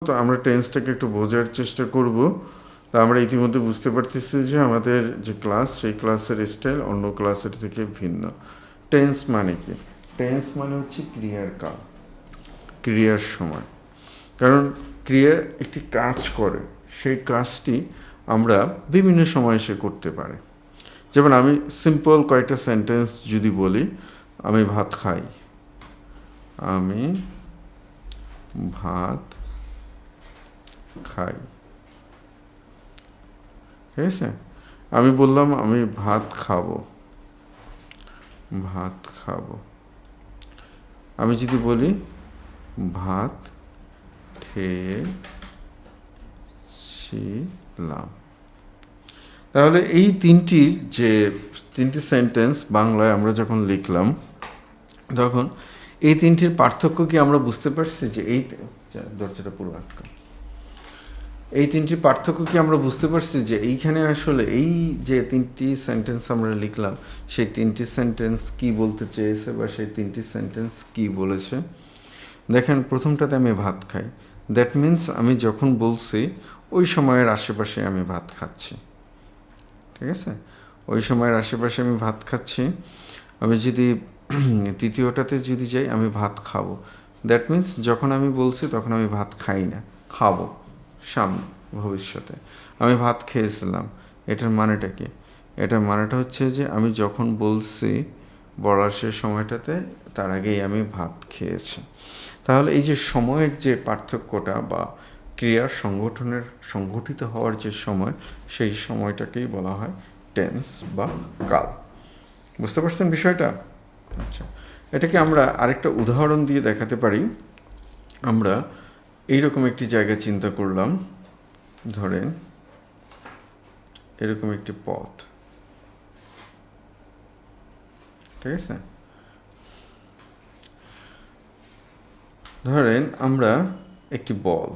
তো আমরা টেন্সটাকে একটু বোঝার চেষ্টা করব। তো আমরা ইতিমধ্যে বুঝতে পারতেছি যে আমাদের যে ক্লাস সেই ক্লাসের স্টাইল অন্য ক্লাসের থেকে ভিন্ন। টেন্স মানে কি? টেন্স মানে হচ্ছে ক্রিয়ার কাল, ক্রিয়ার সময়। কারণ ক্রিয়া একটি কাজ করে, সেই কাজটি আমরা বিভিন্ন সময় সে করতে পারে। যেমন আমি সিম্পল কয়েকটা সেন্টেন্স যদি বলি, আমি ভাত খাই, আমি ভাত খাই, ঠিক আছে? আমি বললাম আমি ভাত খাবো, ভাত খাবো। আমি যদি বলি ভাত খেয়েছিলাম, তাহলে এই তিনটি সেন্টেন্স বাংলায় আমরা যখন লিখলাম, তখন এই তিনটির পার্থক্য কি আমরা বুঝতে পারছি? যে এই দরজাটা পুরো আটকা, এই তিনটির পার্থক্য কি আমরা বুঝতে পারছি? যে এইখানে আসলে এই যে তিনটি সেন্টেন্স আমরা লিখলাম, সেই তিনটি সেন্টেন্স কি বলতে চেয়েছে বা সেই তিনটি সেন্টেন্স কি বলেছে। দেখেন, প্রথমটাতে আমি ভাত খাই, দ্যাট মিন্স আমি যখন বলছি ওই সময়ের আশেপাশে আমি ভাত খাচ্ছি, ঠিক আছে? ওই সময়ের আশেপাশে আমি ভাত খাচ্ছি। আমি যদি তৃতীয়টাতে যদি যাই, আমি ভাত খাবো, দ্যাট মিন্স যখন আমি বলছি তখন আমি ভাত খাই না, খাবো সামনে, ভবিষ্যতে। আমি ভাত খেয়েছিলাম, এটার মানেটা কি? এটার মানেটা হচ্ছে যে আমি যখন বলছি বলার সে সময়টাতে, তার আগেই আমি ভাত খেয়েছি। তাহলে এই যে সময়ের যে পার্থক্যটা বা ক্রিয়ার সংগঠিত হওয়ার যে সময়, সেই সময়টাকেই বলা হয় টেন্স বা কাল। বুঝতে পারছেন বিষয়টা? আচ্ছা, এটাকে আমরা আরেকটা উদাহরণ দিয়ে দেখাতে পারি। আমরা এইরকম একটি জায়গা চিন্তা করলাম, ধরেন এরকম একটি পথ, ঠিক আছে? ধরেন আমরা একটি বল,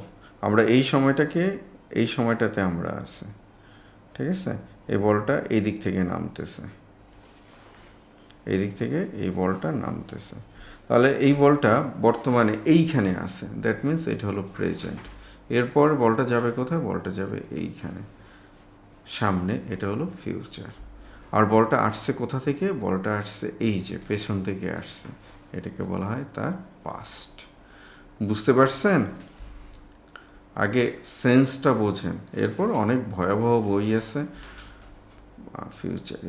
আমরা এই সময়টাতে আমরা আছি, ঠিক আছে? এই বলটা এই দিক থেকে নামতেছে, এই দিক থেকে এই বলটা নামতেছে। তাহলে এই বলটা বর্তমানে এইখানে আছে, দ্যাট মিন্স এটা হলো প্রেজেন্ট। এরপর বলটা যাবে কোথায়? বলটা যাবে এইখানে, সামনে, এটা হলো ফিউচার। আর বলটা আসছে কোথা থেকে? বলটা আসছে এই যে পেছন থেকে আসছে, এটাকে বলা হয় তার পাস্ট। বুঝতে পারছেন? আগে সেন্সটা বোঝেন, এরপর অনেক ভয়াবহ বই আছে ফিউচার,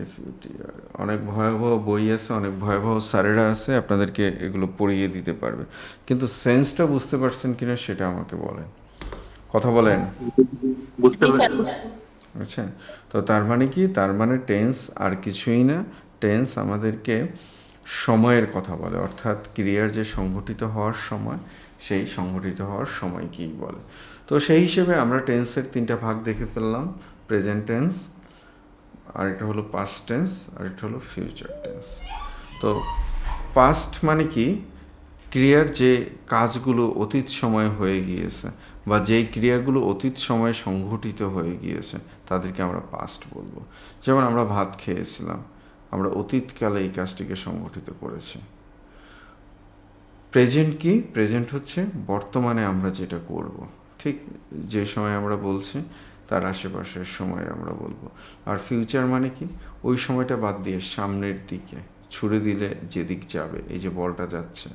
অনেক ভয়াবহ বই আছে, অনেক ভয়াবহ স্যারেরা আছে, আপনাদেরকে এগুলো পড়িয়ে দিতে পারবে। কিন্তু সেন্সটা বুঝতে পারছেন কিনা সেটা আমাকে বলেন, কথা বলেন। বুঝতে পারছি। আচ্ছা, তো তার মানে কি? তার মানে টেন্স আর কিছুই না। টেন্স আমাদেরকে সময়ের কথা বলে, অর্থাৎ ক্রিয়ার যে সংঘটিত হওয়ার সময়, সেই সংঘটিত হওয়ার সময়কেই বলে। তো সেই হিসেবে আমরা টেন্সের তিনটা ভাগ দেখে ফেললাম: প্রেজেন্ট টেন্স, আরেকটা হলো পাস্ট টেন্স, আরেকটা হলো ফিউচার টেন্স। তো পাস্ট মানে কি? ক্রিয়ার যে কাজগুলো অতীত সময়ে হয়ে গিয়েছে বা যেই ক্রিয়াগুলো অতীত সময়ে সংঘটিত হয়ে গিয়েছে, তাদেরকে আমরা পাস্ট বলবো। যেমন আমরা ভাত খেয়েছিলাম, আমরা অতীতকালে এই কাজটিকে সংঘটিত করেছি। প্রেজেন্ট কি? প্রেজেন্ট হচ্ছে বর্তমানে আমরা যেটা করব, ঠিক যে সময় আমরা বলছি তার আশেপাশের সময় আমরা বলবো। আর ফিউচার মানে কি? ওই সময়টা বাদ দিয়ে সামনের দিকে ছুড়ে দিলে যে দিক যাবে, এই যে বলটা যাচ্ছে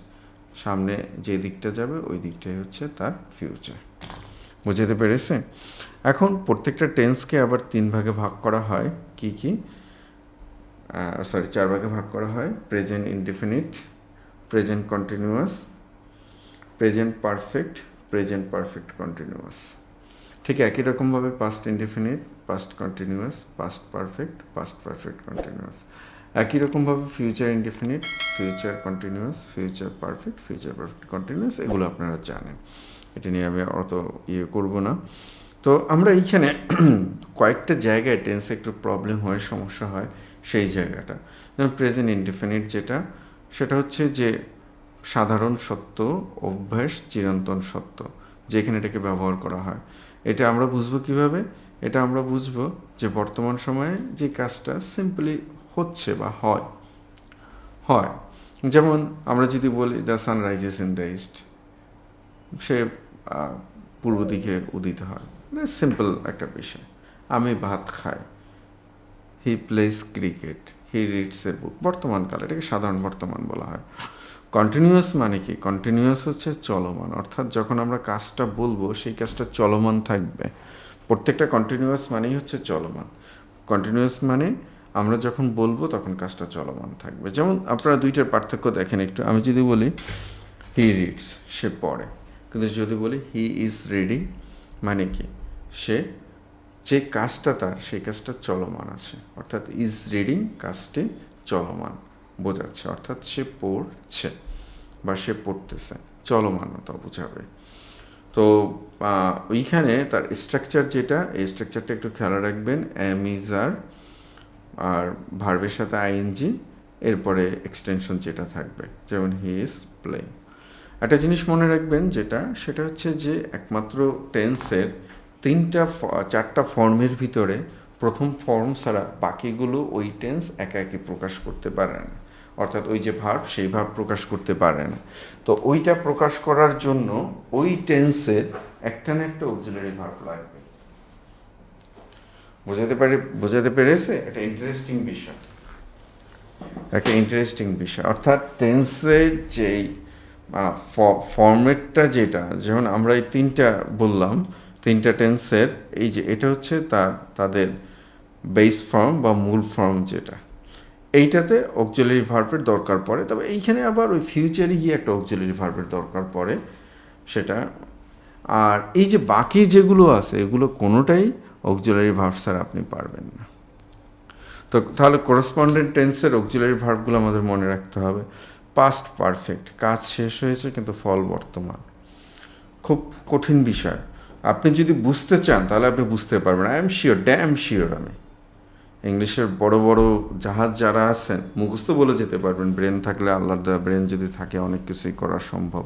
সামনে, যে দিকটা যাবে ওই দিকটাই হচ্ছে তার ফিউচার। বুঝতে পেরেছে? এখন প্রত্যেকটা টেন্সকে আবার তিন ভাগে ভাগ করা হয়। কি কি? চার ভাগে ভাগ করা হয়: present indefinite, present continuous, present perfect, present perfect continuous. ঠিক একই রকমভাবে past indefinite, past continuous, past perfect, past perfect continuous. একই রকমভাবে future indefinite, future continuous, future perfect, future perfect continuous. এগুলো আপনারা জানেন, এটা নিয়ে আমি অত করব না। তো আমরা এইখানে কয়েকটা জায়গায় টেন্সে একটু প্রবলেম হয়, সমস্যা হয়। সেই জায়গাটা যেমন প্রেজেন্ট ইনডেফিনিট, সেটা হচ্ছে যে সাধারণ সত্য, অভ্যাস, চিরন্তন সত্য, যেখানে এটাকে ব্যবহার করা হয়। এটা আমরা বুঝবো কিভাবে? এটা আমরা বুঝবো যে বর্তমান সময়ে যে কাজটা সিম্পলি হচ্ছে বা হয় হয় যেমন আমরা যদি বলি the sun rises in the east, সে পূর্ব দিকে উদিত হয়, সিম্পল একটা বিষয়। আমি ভাত খাই, he plays cricket, he reads a book, বর্তমানকালে এটাকে সাধারণ বর্তমান বলা হয়। কন্টিনিউয়াস মানে কি? কন্টিনিউয়াস হচ্ছে চলমান, অর্থাৎ যখন আমরা কাজটা বলবো সেই কাজটা চলমান থাকবে। প্রত্যেকটা কন্টিনিউয়াস মানেই হচ্ছে চলমান। কন্টিনিউয়াস মানে আমরা যখন বলবো তখন কাজটা চলমান থাকবে। যেমন আপনারা দুইটার পার্থক্য দেখেন একটু। আমি যদি বলি হি রিডস, সে পড়ে, কিন্তু যদি বলি হি ইজ রিডিং, মানে কি? সে যে কাজটা তার সেই কাজটা চলমান আছে, অর্থাৎ ইজ রিডিং কাজটি চলমান বোঝাচ্ছে, অর্থাৎ সে পড়ছে বা সে পড়তেছে, চলমানতা বোঝাবে। তো ওইখানে তার স্ট্রাকচার যেটা, এই স্ট্রাকচারটা একটু খেয়াল রাখবেন। এম ইজ আর ভার্বের সাথে আইএনজি, এরপরে এক্সটেনশন যেটা থাকবে, যেমন হি ইজ প্লেইং। একটা জিনিস মনে রাখবেন যেটা, সেটা হচ্ছে যে একমাত্র টেন্সের চারটা ফর্মের ভিতরে প্রথম ফর্ম ছাড়া বাকিগুলো ওই টেন্স একা একে প্রকাশ করতে পারে না, অর্থাৎ ওই যে ভার্ব সেই ভার্ব প্রকাশ করতে পারে না। তো ওইটা প্রকাশ করার জন্য ওই টেন্সের একটা না একটা অক্সিলারি ভার্ব লাগবে। বোঝাতে পেরেছে? একটা ইন্টারেস্টিং বিষয়, অর্থাৎ টেন্সের যেই ফর্মেটটা যেটা, যেমন আমরা এই তিনটা বললাম, তিনটা টেন্সের এই যে এটা হচ্ছে তাদের বেস ফর্ম বা মূল ফর্ম যেটা, এইটাতে অক্সিলারি ভার্বের দরকার পড়ে। তবে এইখানে আবার ওই ফিউচারে গিয়ে একটা অক্সিলারি ভার্বের দরকার পড়ে সেটা। আর এই যে বাকি যেগুলো আছে এগুলো কোনোটাই অক্সিলারি ভার্ব ছাড়া আপনি পারবেন না। তো তাহলে করেসপন্ডেন্ট টেন্সের অক্সিলারি ভার্বগুলো আমাদের মনে রাখতে হবে। পাস্ট পারফেক্ট, কাজ শেষ হয়েছে কিন্তু ফল বর্তমান। খুব কঠিন বিষয়। আপনি যদি বুঝতে চান তাহলে আপনি বুঝতে পারবেন। I am sure, damn sure, আমি ইংলিশের বড় বড় জাহাজ যারা আছেন মুখস্থ বলে যেতে পারবেন, ব্রেন থাকলে, আল্লাহর দেওয়া ব্রেন যদি থাকে অনেক কিছুই করা সম্ভব।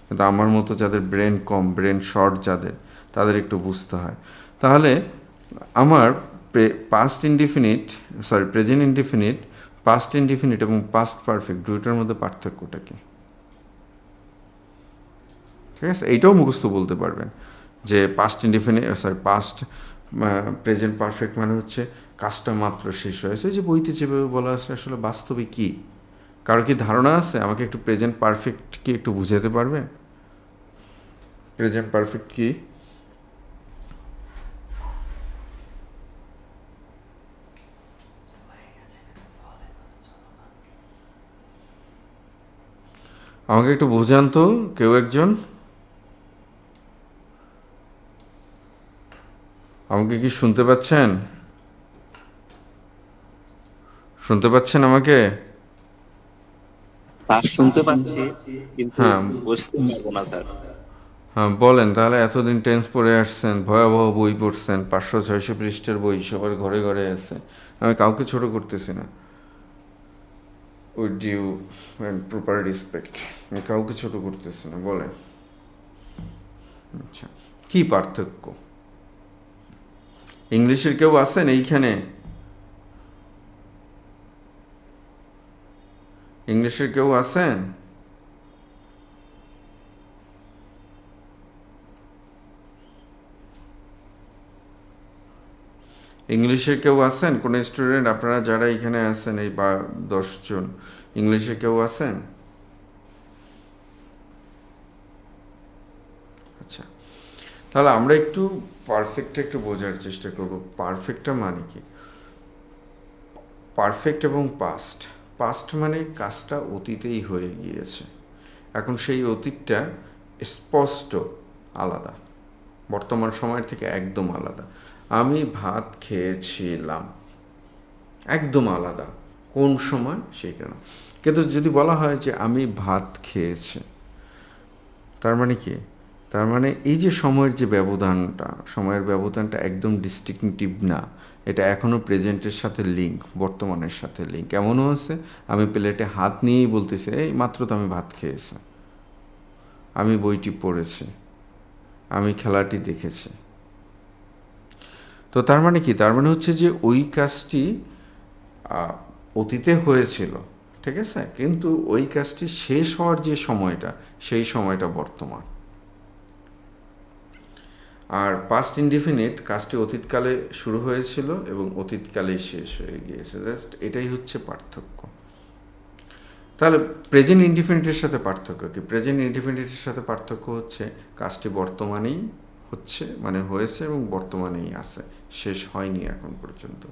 কিন্তু আমার মতো যাদের ব্রেন কম, ব্রেন শর্ট যাদের, তাদের একটু বুঝতে হয়। তাহলে আমার প্রেজেন্ট ইনডিফিনিট, পাস্ট ইনডিফিনিট এবং পাস্ট পারফেক্ট দুইটার মধ্যে পার্থক্যটা কি? ঠিক আছে, এইটাও মুখস্থ বলতে পারবেন যে পাস্ট প্রেজেন্ট পারফেক্ট মানে হচ্ছে কাজটা মাত্র শেষ হয়েছে। যে বইতে যেভাবে বলা আছে আসলে বাস্তবে কি? কারো কি ধারণা আছে? আমাকে একটু প্রেজেন্ট পারফেক্ট কি একটু বুঝাতে পারবেন? প্রেজেন্ট পারফেক্ট কি? আমাকে একটু বোঝান তো কেউ একজন। আমাকে কি শুনতে পাচ্ছেন? শুনতে পাচ্ছেন আমাকে? স্যার শুনতে পাচ্ছি, কিন্তু হ্যাঁ, বুঝতে পারবো না স্যার। হ্যাঁ বলেন তাহলে। এতদিন টেন্স পড়ে আসছেন, ভয়াবহ বই পড়ছেন, 500-600 পৃষ্ঠার বই সবার ঘরে ঘরে আছে। আমি কাউকে ছোট করতেছি না, with due and proper respect, আমি কাউকে ছোট করতেছি না। বলেন, আচ্ছা, কি পার্থক্য? ইংলিশের কেউ আছেন এইখানে? ইংলিশের কেউ আছেন? ইংলিশের কেউ আছেন? কোন স্টুডেন্ট আপনারা যারা এখানে আছেন, এই 10 জন, ইংলিশে কেউ আছেন? আচ্ছা, তাহলে আমরা একটু পারফেক্টটা একটু বোঝার চেষ্টা করব। পারফেক্টটা মানে কি? পারফেক্ট এবং পাস্ট। পাস্ট মানে কাজটা অতীতেই হয়ে গিয়েছে, এখন সেই অতীতটা স্পষ্ট আলাদা, বর্তমান সময়ের থেকে একদম আলাদা। আমি ভাত খেয়েছিলাম, একদম আলাদা। কোন সময় সেইটা না। কিন্তু যদি বলা হয় যে আমি ভাত খেয়েছি, তার মানে কি? তার মানে এই যে সময়ের ব্যবধানটা একদম ডিস্টিংটিভ না, এটা এখনও প্রেজেন্টের সাথে লিঙ্ক, বর্তমানের সাথে লিঙ্ক। এমনও আছে আমি প্লেটে হাত নিয়েই বলতেছি এই মাত্র তো আমি ভাত খেয়েছি, আমি বইটি পড়েছি, আমি খেলাটি দেখেছি। তো তার মানে কি? তার মানে হচ্ছে যে ওই কাজটি অতীতে হয়েছিল, ঠিক আছে, কিন্তু ওই কাজটি শেষ হওয়ার যে সময়টা, সেই সময়টা বর্তমান। আর পাস্ট ইনডিফিনিট কাজটি অতীতকালে শুরু হয়েছিল এবং অতীতকালেই শেষ হয়ে গিয়েছে, জাস্ট এটাই হচ্ছে পার্থক্য। তাহলে প্রেজেন্ট ইনডিফিনিটের সাথে পার্থক্য কি? প্রেজেন্ট ইনডিফিনিটের সাথে পার্থক্য হচ্ছে কাজটি বর্তমানেই হচ্ছে, মানে হয়েছে এবং বর্তমানেই আছে, শেষ হয়নি এখন পর্যন্ত।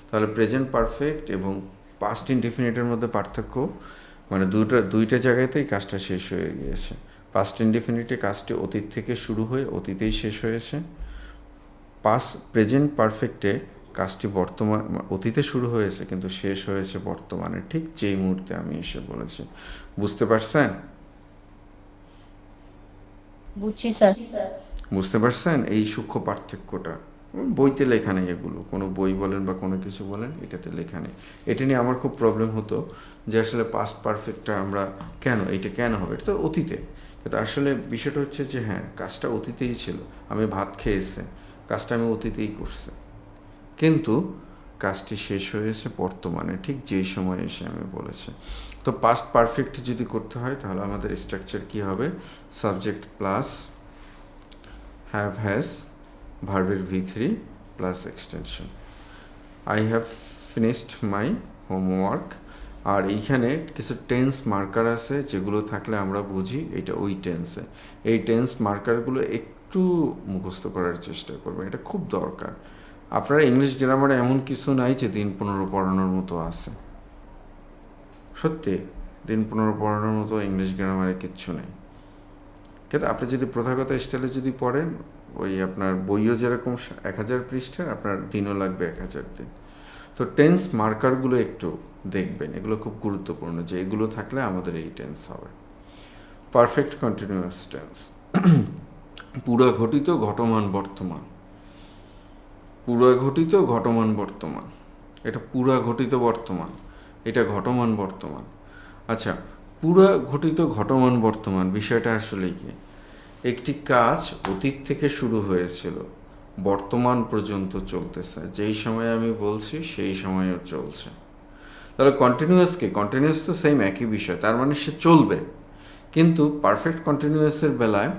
তাহলে প্রেজেন্ট পারফেক্ট এবং পাস্ট ইনডিফিনিটের মধ্যে পার্থক্য, মানে দুইটা জায়গাতেই কাজটা শেষ হয়ে গিয়েছে। পাস্ট ইনডিফিনিটে কাজটি অতীত থেকে শুরু হয়ে অতীতেই শেষ হয়েছে। প্রেজেন্ট পারফেক্টে কাজটি অতীতে শুরু হয়েছে কিন্তু শেষ হয়েছে বর্তমানে, ঠিক যেই মুহূর্তে আমি এসে বলেছি। বুঝতে পারছেন? বুঝছি স্যার। বুঝতে পারছেন এই সূক্ষ্ম পার্থক্যটা? বইতে লেখা নেই এগুলো, কোনো বই বলেন বা কোনো কিছু বলেন, এটাতে লেখা নেই। এটা নিয়ে আমার খুব প্রবলেম হতো যে আসলে পাস্ট পারফেক্টটা আমরা এইটা কেন হবে, এটা তো অতীতে। কিন্তু আসলে বিষয়টা হচ্ছে যে হ্যাঁ, কাজটা অতীতেই ছিল, আমি ভাত খেয়েছি, কাজটা আমি অতীতেই করছি, কিন্তু কাজটি শেষ হয়েছে বর্তমানে, ঠিক যেই সময় এসে আমি বলেছি। তো পাস্ট পারফেক্ট যদি করতে হয় তাহলে আমাদের স্ট্রাকচার কি হবে? সাবজেক্ট প্লাস হ্যাভ হ্যাজ, ভার্বের V3 plus extension. I have finished my homework. আর এইখানে কিছু টেন্স মার্কার আছে যেগুলো থাকলে আমরা বুঝি এটা ওই টেন্সে। এই টেন্স মার্কারগুলো একটু মুখস্থ করার চেষ্টা করবেন, এটা খুব দরকার। আপনার ইংলিশ গ্রামারে এমন কিছু নাই যে দিন 15 পড়ানোর মতো আছে, সত্যি দিন 15 পড়ানোর মতো ইংলিশ গ্রামারে কিচ্ছু নেই। কিন্তু আপনি যদি প্রথাগত স্টাইলে যদি পড়েন, ওই আপনার বইও যেরকম 1000 পৃষ্ঠা, আপনার দিনও লাগবে 1000 দিন। তো টেন্স মার্কারগুলো একটু দেখবেন, এগুলো খুব গুরুত্বপূর্ণ, যে এগুলো থাকলে আমাদের এই টেন্স হবে। পারফেক্ট কন্টিনিউয়াস টেন্স, পুরা ঘটিত ঘটমান বর্তমান, পুরা ঘটিত ঘটমান বর্তমান, এটা পুরা ঘটিত বর্তমান, এটা ঘটমান বর্তমান। আচ্ছা, পুরা ঘটিত ঘটমান বর্তমান বিষয়টা আসলে কি? একটি কাজ অতীত থেকে শুরু হয়েছিল, বর্তমান পর্যন্ত চলতেছে, যেই সময় আমি বলছি সেই সময়ও চলছে। তাহলে কন্টিনিউয়াস কি? কন্টিনিউয়াস তো সেম একই বিষয়, তার মানে সে চলবে। কিন্তু পারফেক্ট কন্টিনিউয়াসের বেলায়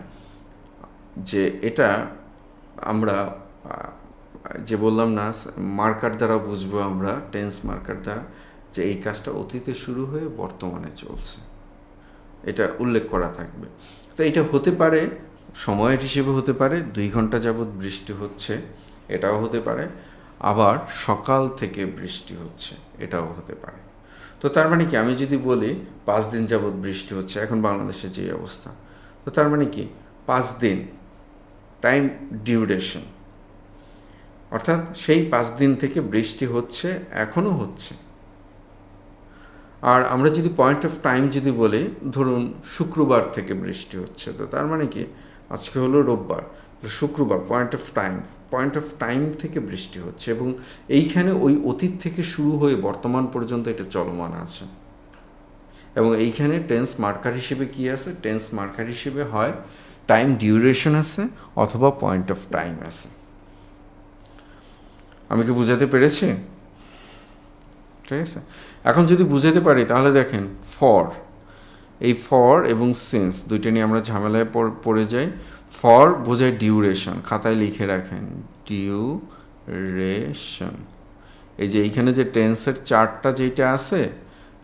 যে এটা আমরা যে বললাম না, মার্কার দ্বারা বুঝবো আমরা, টেন্স মার্কার দ্বারা, যে এই কাজটা অতীতে শুরু হয়ে বর্তমানে চলছে, এটা উল্লেখ করা থাকবে। তো এটা হতে পারে সময়ের হিসেবে, হতে পারে 2 ঘন্টা যাবৎ বৃষ্টি হচ্ছে, এটাও হতে পারে, আবার সকাল থেকে বৃষ্টি হচ্ছে, এটাও হতে পারে। তো তার মানে কি, আমি যদি বলি 5 দিন যাবৎ বৃষ্টি হচ্ছে, এখন বাংলাদেশে যে অবস্থা, তো তার মানে কি 5 দিন টাইম ডিউরেশন, অর্থাৎ সেই 5 দিন থেকে বৃষ্টি হচ্ছে, এখনও হচ্ছে। আর আমরা যদি পয়েন্ট অফ টাইম যদি বলি, ধরুন শুক্রবার থেকে বৃষ্টি হচ্ছে, তো তার মানে কি আজকে হলো রোববার, শুক্রবার পয়েন্ট অফ টাইম থেকে বৃষ্টি হচ্ছে, এবং এইখানে ওই অতীত থেকে শুরু হয়ে বর্তমান পর্যন্ত এটা চলমান আছে। এবং এইখানে টেন্স মার্কার হিসেবে কি আছে? টেন্স মার্কার হিসেবে হয় টাইম ডিউরেশন আছে অথবা পয়েন্ট অফ টাইম আছে। আমি কি বুঝাতে পেরেছি? ঠিক আছে, এখন যদি বুঝাতে পারি তাহলে দেখেন, ফর, এই ফর এবং সিন্স দুইটা নিয়ে আমরা ঝামেলায় পড়ে যাই। ফর বোঝায় ডিউরেশন, খাতায় লিখে রাখেন, ডিউরেশন। এই যে এইখানে যে টেন্সের চার্টটা যেটা আছে,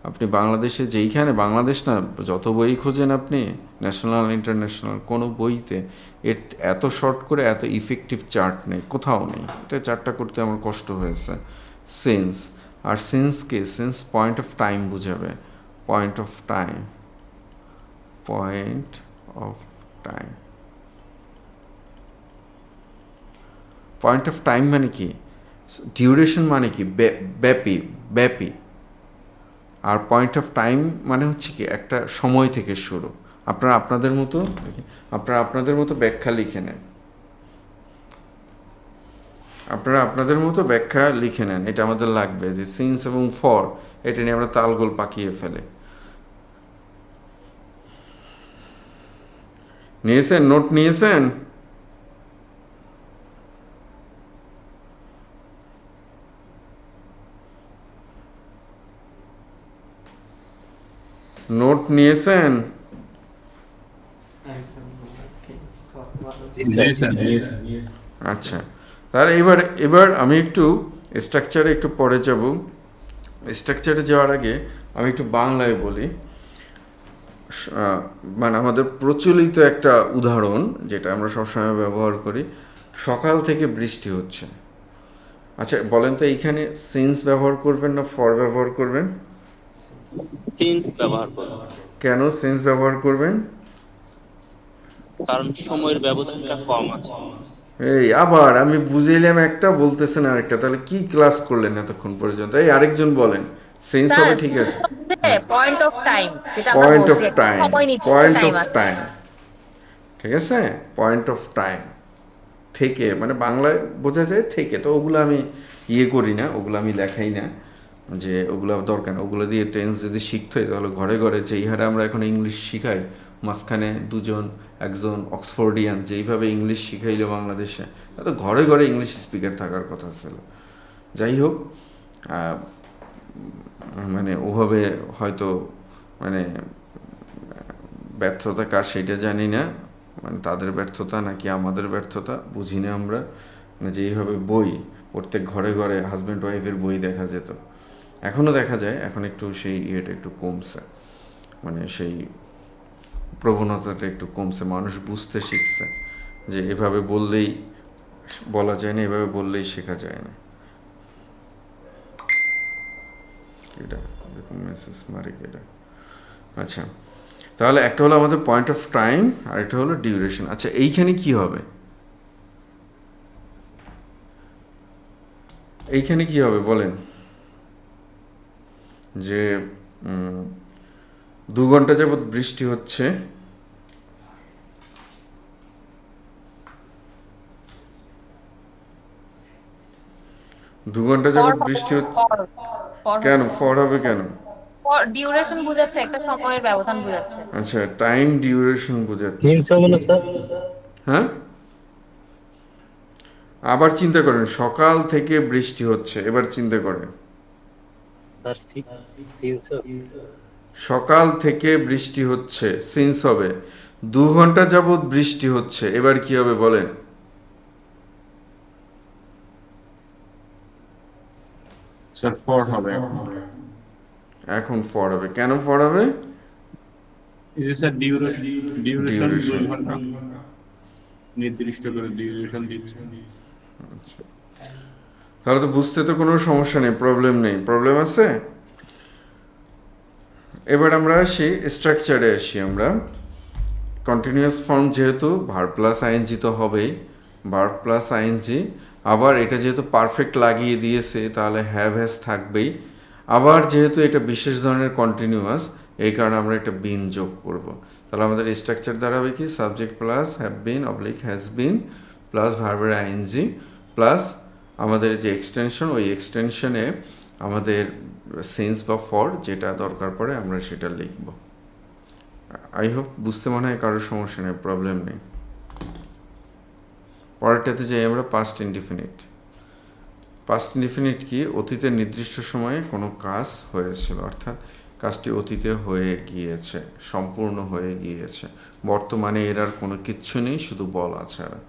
আপনি বাংলাদেশে যেইখানে, বাংলাদেশ না, যত বই খোঁজেন আপনি, ন্যাশনাল ইন্টারন্যাশনাল কোনো বইতে এর এত শর্ট করে এত ইফেক্টিভ চার্ট নেই, কোথাও নেই। এটা চার্টটা করতে আমার কষ্ট হয়েছে। সিন্স, আর সিন্সকে, সিন্স পয়েন্ট অফ টাইম বুঝাবে, point of time, point of time. Point of time মানে কি? ডিউরেশন মানে কি? ব্যাপী। আর পয়েন্ট অফ টাইম মানে হচ্ছে কি একটা সময় থেকে শুরু। আপনারা আপনাদের মতো ব্যাখ্যা লিখে নেন, এটা আমাদের লাগবে যে সিন্স এবং ফর, এটা নিয়ে আমরা তালগোল পাকিয়ে ফেলে। নিয়েছেন? নোট নিয়েছেন? নোট নিয়েছেন? জি জি স্যার। স্যার, জি স্যার। আচ্ছা, তাহলে এবার এবার আমি একটু স্ট্রাকচারে একটু পরে যাব। স্ট্রাকচারে যাওয়ার আগে আমি একটু বাংলায় বলি। মানে আমাদের প্রচলিত একটা উদাহরণ যেটা আমরা সবসময় ব্যবহার করি, সকাল থেকে বৃষ্টি হচ্ছে। আচ্ছা বলেন তো, এইখানে সিন্স ব্যবহার করবেন না ফর ব্যবহার করবেন? সিন্স ব্যবহার করব, কেন সিন্স ব্যবহার করবেন? কারণ সময়ের ব্যবধানটা কম আছে। এই আবার আমি বুঝাইলাম একটা, বলতেছেন আরেকটা, তাহলে কি ক্লাস করলেন এতক্ষণ পর্যন্ত? এই আরেকজন বলেন, সেন্স স্যার হবে ঠিক আছে। পয়েন্ট অফ টাইম, যেটা আমরা পয়েন্ট অফ বলছি একটা টাইম, সময় নির্দিষ্ট পয়েন্ট টাইম অফ আছে। টাইম, ঠিক আছে, পয়েন্ট অফ টাইম থেকে, মানে বাংলায় বোঝা যায় থেকে, তো ওগুলো আমি ইয়ে করি না, ওগুলো আমি লেখাই না, যে ওগুলো দরকার না। ওগুলো দিয়ে টেন্স যদি শিখতে হয় তাহলে ঘরে ঘরে যেই হারে আমরা এখন ইংলিশ শিখাই, মাঝখানে দুজন একজন অক্সফোর্ডিয়ান যেইভাবে ইংলিশ শিখাইলো বাংলাদেশে, তো ঘরে ঘরে ইংলিশ স্পিকার থাকার কথা ছিল। যাই হোক, আহ, মানে ওভাবে হয়তো, মানে ব্যর্থতা কার সেটা জানি না, মানে তাদের ব্যর্থতা নাকি আমাদের ব্যর্থতা বুঝি না আমরা। মানে যেইভাবে বই, প্রত্যেক ঘরে ঘরে হাজব্যান্ড ওয়াইফের বই দেখা যেত, এখনও দেখা যায়, এখন একটু সেই ইয়েটা একটু কমছে, মানে সেই প্রবণতাটা একটু কমছে, মানুষ বুঝতে শিখছে যে এভাবে বললেই বলা যায় না, এভাবে বললেই শেখা যায় না। এটা এরকম মেসেজ মারে কেটা। আচ্ছা, তাহলে একটা হলো আমাদের পয়েন্ট অফ টাইম, আর একটা হলো ডিউরেশন। আচ্ছা, এইখানে কি হবে? এইখানে কি হবে বলেন? যে 2 ঘন্টা যাবৎ বৃষ্টি হচ্ছে, দু ঘন্টা ফর যাবৎ বৃষ্টি হচ্ছে। ফর ফর কেন হচ্ছে, ফর হবে কেন? ডিউরেশন বোঝাচ্ছে, একটা সময়ের ব্যবধান বোঝাচ্ছে। আচ্ছা, টাইম ডিউরেশন বোঝাচ্ছে। সিন্স হবে না স্যার? হ্যাঁ, আবার চিন্তা করেন, সকাল থেকে বৃষ্টি হচ্ছে, এবার চিন্তা করেন, স্যার সিন্স হবে। সকাল থেকে বৃষ্টি হচ্ছে, সিন্স হবে। 2 ঘন্টা যাবৎ বৃষ্টি হচ্ছে, এবার কি হবে বলেন? স্যার ফর হবে। এখন ফর হবে। কেন ফর হবে? এই যে স্যার ডিউরেশন ডিউরেশন। 2 ঘন্টা নির্দিষ্ট করে ডিউরেশন দিচ্ছে। তাহলে তো বুঝতে তো কোনো সমস্যা নেই, প্রবলেম নেই। প্রবলেম আছে? এবার আমরা আসি স্ট্রাকচারে, আসি আমরা। কন্টিনিউয়াস ফর্ম যেহেতু ভার্ব প্লাস আইএনজি তো হবেই, ভার্ব প্লাস আইএনজি, আবার এটা যেহেতু পারফেক্ট লাগিয়ে দিয়েছে তাহলে হ্যাভ হ্যাজ থাকবেই। আবার যেহেতু এটা বিশেষ ধরনের কন্টিনিউয়াস, এই কারণে আমরা একটা বিন যোগ করব। তাহলে আমাদের স্ট্রাকচার দাঁড়াবে কি? Subject plus have been oblique has been plus ভার্বের আইএনজি প্লাস আমাদের যে এক্সটেনশন, ওই এক্সটেনশনে আমাদের সেন্স বা ফর যেটা দরকার পড়ে আমরা সেটা লিখব। আই হোপ বুঝতে মনে হয় কারোর সমস্যা নেই, প্রবলেম নেই। পরেরটাতে যাই আমরা, পাস্ট ইনডিফিনিট। পাস্ট ইনডিফিনিট কি? অতীতের নির্দিষ্ট সময়ে কোনো কাজ হয়েছিল, অর্থাৎ কাজটি অতীতে হয়ে গিয়েছে, সম্পূর্ণ হয়ে গিয়েছে, বর্তমানে এর আর কোনো কিচ্ছু নেই, শুধু বলা ছাড়া।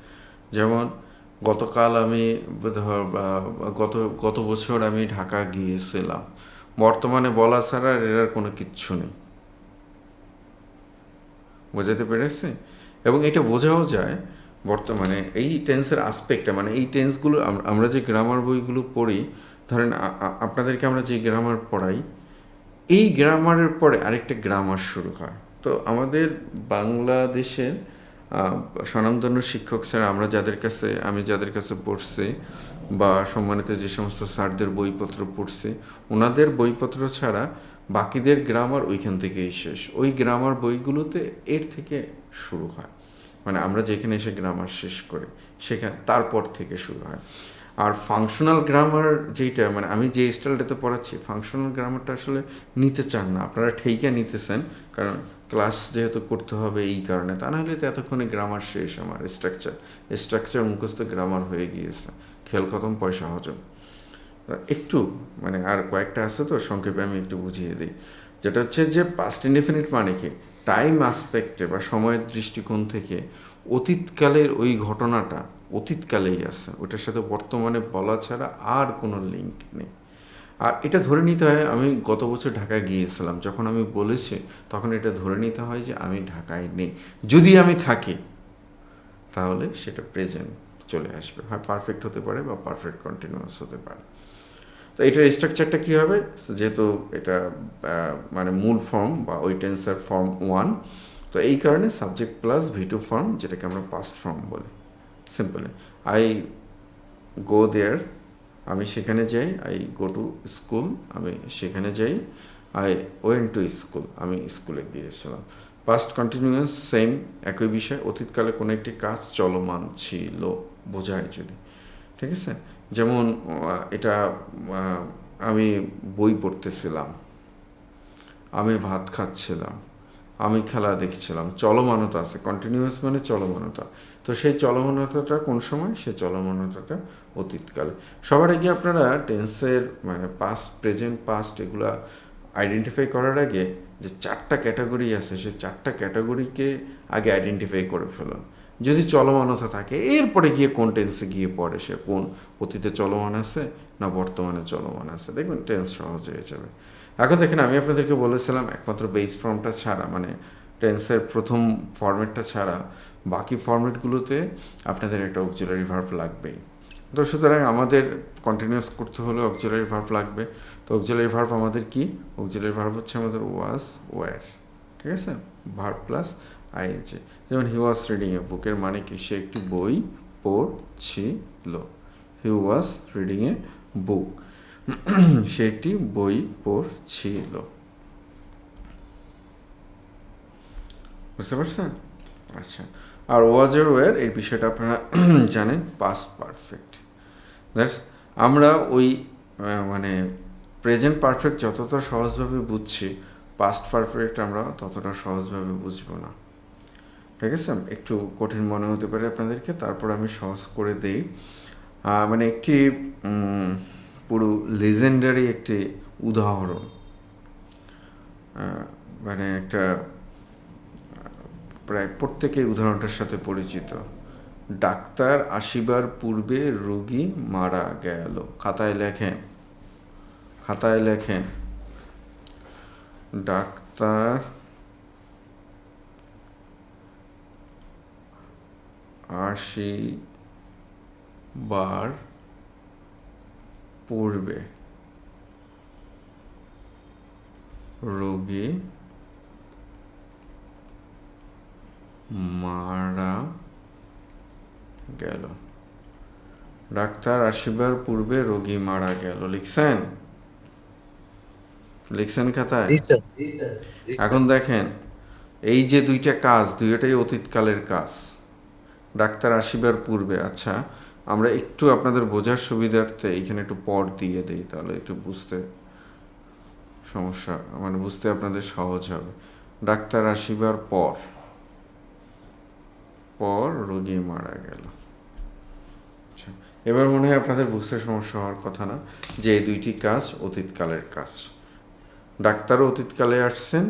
যেমন গতকাল আমি গত গত বছর আমি ঢাকা গিয়েছিলাম, বর্তমানে বলা ছাড়া এর আর কোনো কিচ্ছু নেই। বোঝাতে পেরেছি? এবং এটা বোঝাও যায় বর্তমানে এই টেন্সের আসপেক্টটা, মানে এই টেন্সগুলো আমরা যে গ্রামার বইগুলো পড়ি, ধরেন আপনাদেরকে আমরা যে গ্রামার পড়াই, এই গ্রামারের পরে আরেকটা গ্রামার শুরু হয়। তো আমাদের বাংলাদেশের স্বনামধন্য শিক্ষক স্যার, আমি যাদের কাছে পড়ছি, বা সম্মানিত যে সমস্ত স্যারদের বইপত্র পড়ছি, ওনাদের বইপত্র ছাড়া বাকিদের গ্রামার ওইখান থেকেই শেষ। ওই গ্রামার বইগুলোতে এর থেকে শুরু হয়, মানে আমরা যেখানে এসে গ্রামার শেষ করি সেখানে তারপর থেকে শুরু হয়। আর ফাংশনাল গ্রামার যেইটা, মানে আমি যে স্টাইলটাতে পড়াচ্ছি, ফাংশনাল গ্রামারটা আসলে নিতে চান না আপনারা, ঠেইকা নিতেছেন, কারণ ক্লাস যেহেতু করতে হবে এই কারণে। তা নাহলে তো এতক্ষণে গ্রামার শেষ, আমার স্ট্রাকচার মুখস্থ গ্রামার হয়ে গিয়েছে, খেল খতম, পয়সা হজম। একটু মানে আর কয়েকটা আছে তো, সংক্ষেপে আমি একটু বুঝিয়ে দিই। যেটা হচ্ছে যে পাস্ট ইনডেফিনিট মানে কি, টাইম আসপেক্টে বা সময়ের দৃষ্টিকোণ থেকে অতীতকালের ওই ঘটনাটা অতীতকালেই আছে, ওটার সাথে বর্তমানে বলা ছাড়া আর কোনো লিঙ্ক নেই। আর এটা ধরে নিতে হয়, আমি গত বছর ঢাকায় গিয়েছিলাম, যখন আমি বলেছি তখন এটা ধরে নিতে হয় যে আমি ঢাকায় নেই। যদি আমি থাকি তাহলে সেটা প্রেজেন্ট চলে আসবে, হয় পারফেক্ট হতে পারে বা পারফেক্ট কন্টিনিউয়াস হতে পারে। তো এটার স্ট্রাকচারটা কী হবে, যেহেতু এটা মানে মূল ফর্ম বা ওই টেন্সার ফর্ম 1, তো এই কারণে সাবজেক্ট প্লাস V2 ফর্ম, যেটাকে আমরা পাস্ট ফর্ম বলি। সিম্পলি আই গো দেয়ার, আমি সেখানে যাই। আই গো টু স্কুল, আমি সেখানে যাই। আই ওয়েন্ট টু স্কুল, আমি স্কুলে গিয়েছিলাম। পাস্ট কন্টিনিউয়াস সেম, একই বিষয়। অতীতকালে কোনো একটি কাজ চলমান ছিল বোঝায় যদি, ঠিক আছে। যেমন এটা আমি বই পড়তেছিলাম, আমি ভাত খাচ্ছিলাম, আমি খেলা দেখছিলাম। চলমানতা আছে, কন্টিনিউয়াস মানে চলমানতা। তো সেই চলমানতাটা কোন সময়? সেই চলমানতাটা অতীতকালে। সবার আগে আপনারা টেন্সের মানে পাস্ট, প্রেজেন্ট, পাস্ট এগুলা আইডেন্টিফাই করার আগে যে 4টা ক্যাটাগরি আছে, সেই 4টা ক্যাটাগরিকে আগে আইডেন্টিফাই করে ফেলুন। যদি চলমানতা থাকে, এরপরে গিয়ে কোন টেন্সে গিয়ে পড়ে, সে কোন অতীতে চলমান আছে না বর্তমানে চলমান আছে, দেখবেন টেন্স সহজ হয়ে যাবে। এখন দেখেন, আমি আপনাদেরকে বলেছিলাম একমাত্র বেস ফর্মটা ছাড়া, মানে টেন্সের প্রথম ফর্মেটটা ছাড়া বাকি ফর্মেটগুলোতে আপনাদের একটা অক্সিলারি ভার্ব লাগবেই। তো সুতরাং আমাদের কন্টিনিউয়াস করতে হলে অক্সিলারি ভার্ব লাগবে। তো অক্সিলারি ভার্ব আমাদের কি? অক্সিলারি ভার্ব হচ্ছে আমাদের ওয়াজ, ওয়্যার, ঠিক আছে, ভার্ব প্লাস আইএনজি। যেমন হি ওয়াজ রিডিং এ বুকের মানে কি? সে একটি বই পড়ছিল। হি ওয়াজ রিডিং এ বুক, সে একটি বই পড়ছিল। বুঝতে পারছেন? আচ্ছা, আর ওয়াজ আর ওয়্যার এই বিষয়টা আপনারা জানেন, পাস্ট পারফেক্ট। দ্যাটস, আমরা ওই মানে প্রেজেন্ট পারফেক্ট যতটা সহজভাবে বুঝছি, পাস্ট পারফেক্ট আমরা ততটা সহজভাবে বুঝবো না, ঠিক আছে। একটু কঠিন মনে হতে পারে আপনাদেরকে, তারপর আমি সহজ করে দেই। মানে একটি পুরো লেজেন্ডারি একটি উদাহরণ, মানে একটা প্রায় প্রত্যেকেই উদাহরণটার সাথে পরিচিত। ডাক্তার আসিবার পূর্বে রোগী মারা গেল। খাতায় লেখেন, খাতায় লেখেন, ডাক্তার আসিবার পূর্বে রোগী মারা গেল। ডাক্তার আসিবার পূর্বে রোগী মারা গেল, লিখছেন? লিখছেন খাতায়? জি স্যার, জি স্যার। এখন দেখেন, এই যে দুইটা কাজ, দুইটাই অতীতকালের কাজ। ডাক্তার আসিবার পূর্বে, আচ্ছা আমরা একটু আপনাদের বোঝার সুবিধার্থে এইখানে একটু পর দিয়ে দিই, তাহলে একটু বুঝতে সমস্যা, মানে বুঝতে আপনাদের সহজ হবে। ডাক্তার আসিবার পর, পর রোগী মারা গেল। আচ্ছা, এবার মনে হয় আপনাদের বুঝতে সমস্যা হওয়ার কথা না যে এই দুইটি কাজ অতীতকালের কাজ। ডাক্তারও অতীতকালে আসছেন,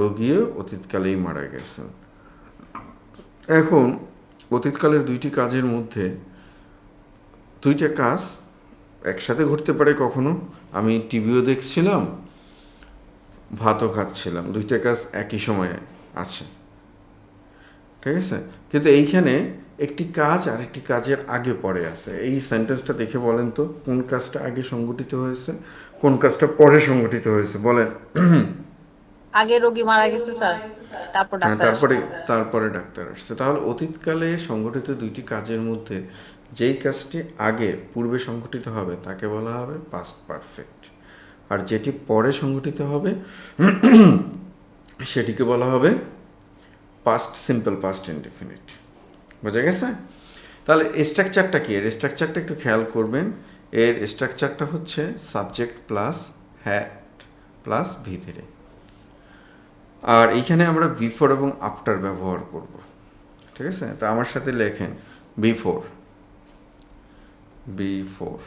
রোগীও অতীতকালেই মারা গেছেন। এখন অতীতকালের দুইটি কাজের মধ্যে দুইটা কাজ একসাথে ঘটতে পারে কখনো। আমি টিভিও দেখছিলাম, ভাতও খাচ্ছিলাম, দুইটা কাজ একই সময়ে আছে, ঠিক আছে। কিন্তু এইখানে একটি কাজ আর একটি কাজের আগে পরে আছে। এই সেন্টেন্সটা দেখে বলেন তো, কোন কাজটা আগে সংগঠিত হয়েছে, কোন কাজটা পরে সংগঠিত হয়েছে, বলেন। আগে রোগী মারা গেছে স্যার, তারপর হ্যাঁ, ডাক্তার আসছে। তারপরে ডাক্তার আসছে। তাহলে অতীতকালে সংগঠিত দুইটি কাজের মধ্যে যেই কাজটি আগে পূর্বে সংগঠিত হবে তাকে বলা হবে পাস্ট পারফেক্ট, আর যেটি পরে সংগঠিত হবে সেটিকে বলা হবে পাস্ট সিম্পল, পাস্ট ইনডেফিনিট। বোঝা গেছে? তাহলে স্ট্রাকচারটা কি? এর স্ট্রাকচারটা একটু খেয়াল করবেন। এর স্ট্রাকচারটা হচ্ছে subject plus had plus V3, আর এইখানে আমরা বিফোর এবং আফটার ব্যবহার করব, ঠিক আছে। তা আমার সাথে লেখেন বিফোর, বিফোর,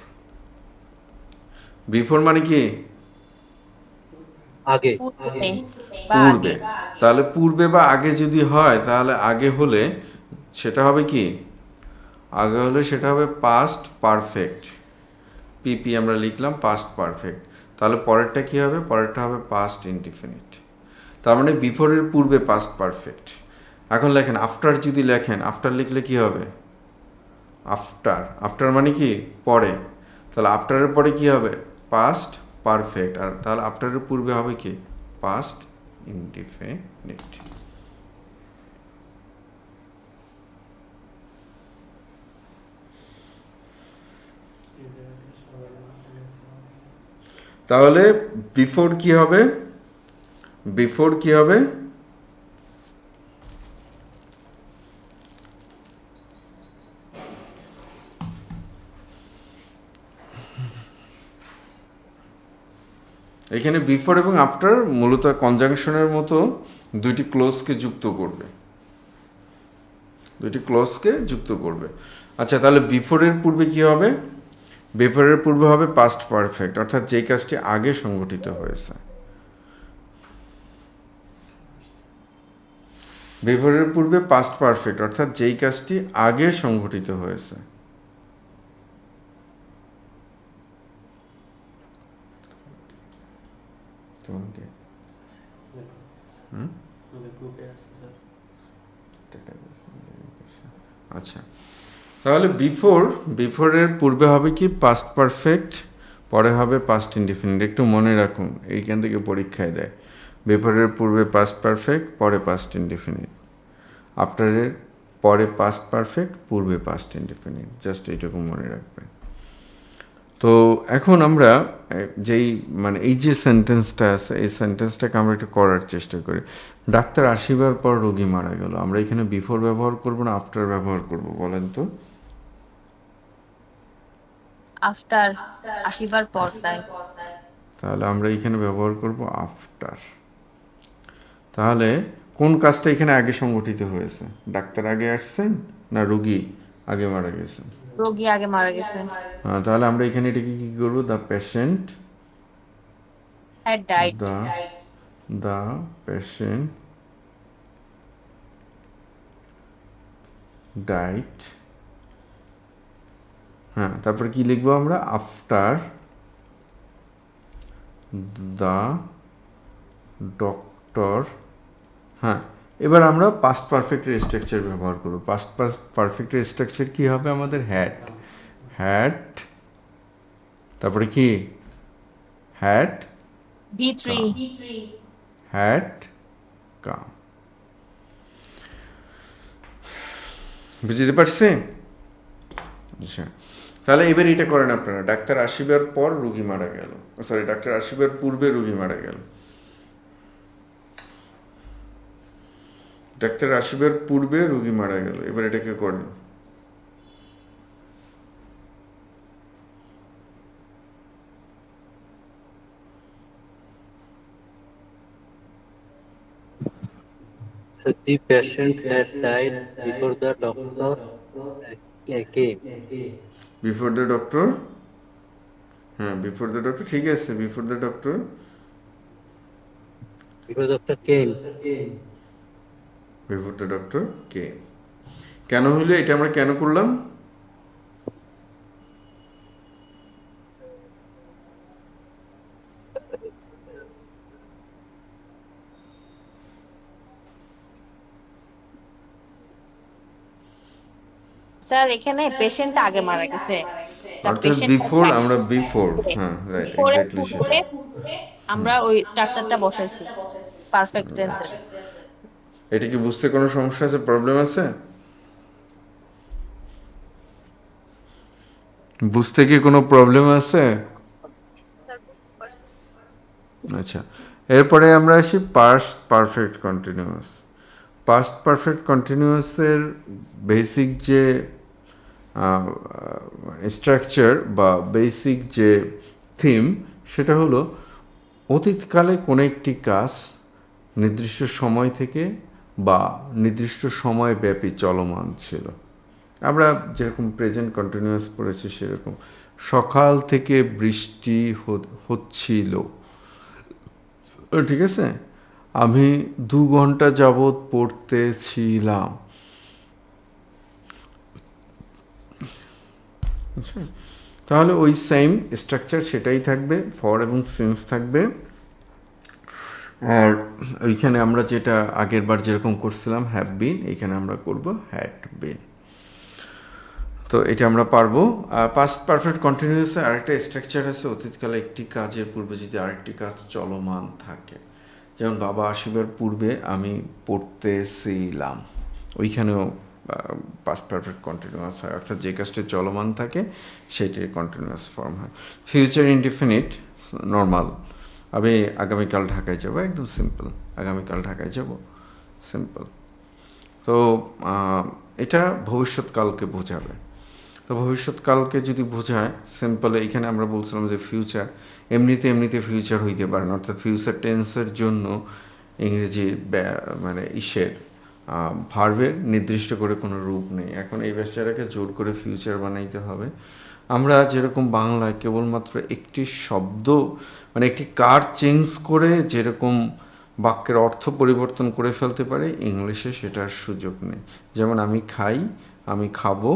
বিফোর মানে কি? আগে, পূর্বে বা পূর্বে। আগে। তাহলে পূর্বে বা আগে যদি হয়, তাহলে আগে হলে সেটা হবে কি, আগে হলে সেটা হবে পাস্ট পারফেক্ট, পিপি আমরা লিখলাম পাস্ট পারফেক্ট। তাহলে পরেরটা কি হবে, পরেরটা হবে পাস্ট ইনডিফিনিট। তার মানে বিফোরের পূর্বে পাস্ট পারফেক্ট। এখন লেখেন আফটার, যদি লেখেন আফটার লিখলে কি হবে, আফটার, আফটার মানে কি পরে, তাহলে আফটারের পরে কি হবে পাস্ট পারফেক্ট, আর তাহলে আফটারের পূর্বে হবে কি পাস্ট ইনডিফিনিট। তাহলে বিফোর কি হবে, বিফোর কি হবে, এখানে বিফোর এবং আফটার মূলত কনজাংশনের মতো দুইটি ক্লোজকে যুক্ত করবে, দুইটি ক্লোজকে যুক্ত করবে। আচ্ছা, তাহলে বিফোরের পূর্বে কি হবে, বিফোরের পূর্বে হবে পাস্ট পারফেক্ট, অর্থাৎ যেই কাজটি আগে সংঘটিত হয়েছে। বিফোরের পূর্বে পাস্ট পারফেক্ট অর্থাৎ যেই কাজটি আগে সংঘটিত হয়েছে। আচ্ছা, তাহলে বিফোরের পূর্বে হবে কি পাস্ট পারফেক্ট, পরে হবে পাস্ট ইনডিফিনিট। একটু মনে রাখুন, এইখান থেকে পরীক্ষায় দেয় বিফোরের পূর্বে পাস্ট পারফেক্ট, পরে পাস্ট ইনডিফিনিট, আফটারের পরে পাস্ট পারফেক্ট, পূর্বে পাস্ট ইনডিফিনিট, জাস্ট এইটুকু মনে রাখবেন। তো এখন আমরা যেই মানে এই যে সেন্টেন্সটা আছে, এই সেন্টেন্সটাকে আমরা একটু করার চেষ্টা করি। ডাক্তার আসিবার পর রোগী মারা গেল, আমরা এখানে বিফোর ব্যবহার করব না আফটার ব্যবহার করব বলেন তো? আফটার, আসিবার পর, তাই। তাহলে আমরা এখানে ব্যবহার করব আফটার। তাহলে কোন কাজটা এখানে আগে সংগঠিত হয়েছে, ডাক্তার আগে আসছেন না রোগী আগে মারা গেছেন? রোগী আগে মারা গেছেন। হ্যাঁ, তাহলে আমরা এখানে এটাকে কি করবো, the patient, had died. The patient ডাইট। হ্যাঁ, তারপরে কি লিখবো আমরা, আফটার দ্য ডক্টর। হ্যাঁ, এবার আমরা পাস্ট পারফেক্টের স্ট্রাকচার ব্যবহার করব। পাস্ট পারফেক্টের স্ট্রাকচার কি হবে আমাদের, হ্যাড, হ্যাড, তারপরে কি হ্যাড, V3, হ্যাড কাম। বুঝতে পারছি? আচ্ছা, তাহলে এবার এটা করেন আপনারা, ডাক্তার আসিবার পর রোগী মারা গেল, সরি ডাক্তার আসিবার পূর্বে রোগী মারা গেল, ডাক্তার আসিবার পূর্বে রোগী মারা গেল, এবার এটাকে করেন। So the patient had died before the doctor came. Before the doctor, হ্যাঁ বিফোর দ্য ডক্টর, ঠিক আছে, before the doctor, Before the doctor came. Before the doctor কে। কেন হইলো এটা, আমরা কেন করলাম, স্যার এখানে পেশেন্ট আগে মারা গেছে, অর্থাৎ বিফোর, আমরা বিফোর, হ্যাঁ রাইট, এক্স্যাক্টলি সেটা। আমরা ওই স্ট্রাকচারটা বসাইছি পারফেক্ট টেন্সে। এটা কি বুঝতে কোনো সমস্যা আছে, প্রবলেম আছে? বুঝতে কি কোনো প্রবলেম আছে? আচ্ছা, এরপরে আমরা আসি past perfect continuous. Past perfect কন্টিনিউয়াসের বেসিক যে স্ট্রাকচার বা বেসিক যে থিম, সেটা হলো অতীতকালে কোনো একটি কাজ নির্দিষ্ট সময় থেকে বা নির্দিষ্ট সময় ব্যাপী চলমান ছিল। আমরা যেরকম প্রেজেন্ট কন্টিনিউয়াস পড়েছি সেরকম, সকাল থেকে বৃষ্টি হচ্ছিল, ঠিক আছে, আমি 2 ঘন্টা যাবৎ পড়তেছিলাম, আচ্ছা, তাহলে ওই সেম স্ট্রাকচার সেটাই থাকবে, ফর এবং সিন্স থাকবে। আর ওইখানে আমরা যেটা আগের বার যেরকম করছিলাম হ্যাভ বিন, এইখানে আমরা করব হ্যাড বিন। তো এটা আমরা পারবো। পাস্ট পারফেক্ট কন্টিনিউয়াসে আরেকটা স্ট্রাকচার আছে, অতীতকালে একটি কাজের পূর্বে যদি আরেকটি কাজ চলমান থাকে, যেমন বাবা আসিবার পূর্বে আমি পড়তেছিলাম, ওইখানেও পাস্ট পারফেক্ট কন্টিনিউয়াস হয়, অর্থাৎ যে কাজটি চলমান থাকে সেটির কন্টিনিউয়াস ফর্ম হয়। ফিউচার ইনডিফিনিট নর্মাল, আমি আগামীকাল ঢাকায় যাব, একদম সিম্পল, আগামীকাল ঢাকায় যাব, সিম্পল। তো এটা ভবিষ্যৎকালকে বোঝাবে। তো ভবিষ্যৎকালকে যদি বোঝায় সিম্পলে, এখানে আমরা বলছিলাম যে ফিউচার এমনিতে ফিউচার হইতে পারে না, অর্থাৎ ফিউচার টেন্সের জন্য ইংরেজি মানে ভার্বের নির্দিষ্ট করে কোনো রূপ নেই। এখন এই বেচারাকে জোর করে ফিউচার বানাইতে হবে। আমরা যেরকম বাংলায় কেবলমাত্র একটি শব্দ মানে একটি কার চেঞ্জ করে যেরকম বাক্যের অর্থ পরিবর্তন করে ফেলতে পারে, ইংলিশে সেটার সুযোগ নেই। যেমন আমি খাই, আমি খাবো,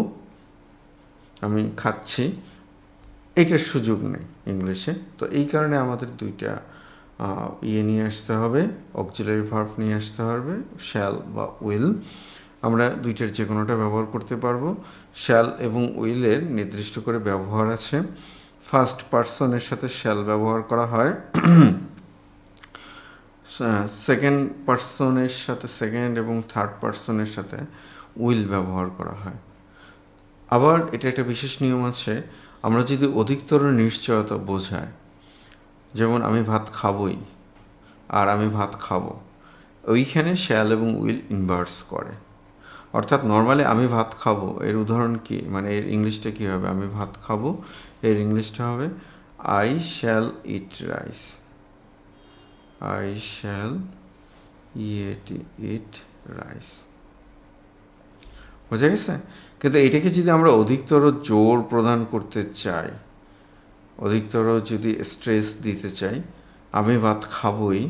আমি খাচ্ছি, এটার সুযোগ নেই ইংলিশে। তো এই কারণে আমাদের দুইটা নিয়ে আসতে হবে, অক্সিলারি ভার্ব নিয়ে আসতে হবে, শ্যাল বা উইল। আমরা দুইটার যে কোনোটা ব্যবহার করতে পারবো। শ্যাল এবং উইলের নির্দিষ্ট করে ব্যবহার আছে। ফার্স্ট পার্সনের সাথে শ্যাল ব্যবহার করা হয়, সেকেন্ড পার্সনের সাথে সেকেন্ড এবং থার্ড পার্সনের সাথে উইল ব্যবহার করা হয়। আবার এটা একটা বিশেষ নিয়ম আছে, আমরা যদি অধিকতর নিশ্চয়তা বোঝায়, যেমন আমি ভাত খাবই আর আমি ভাত খাবো, ওইখানে শ্যাল এবং উইল ইনভার্স করে। অর্থাৎ নর্মালি আমি ভাত খাবো এর উদাহরণ কি, মানে এর ইংলিশটা কী হবে, আমি ভাত খাবো এর ইংলিশটা হবে I shall eat rice, I shall eat rice. বোঝা গেছে? কিন্তু এটাকে যদি আমরা অধিকতর জোর প্রদান করতে চাই, অধিকতর যদি স্ট্রেস দিতে চাই, আমি ভাত খাবই,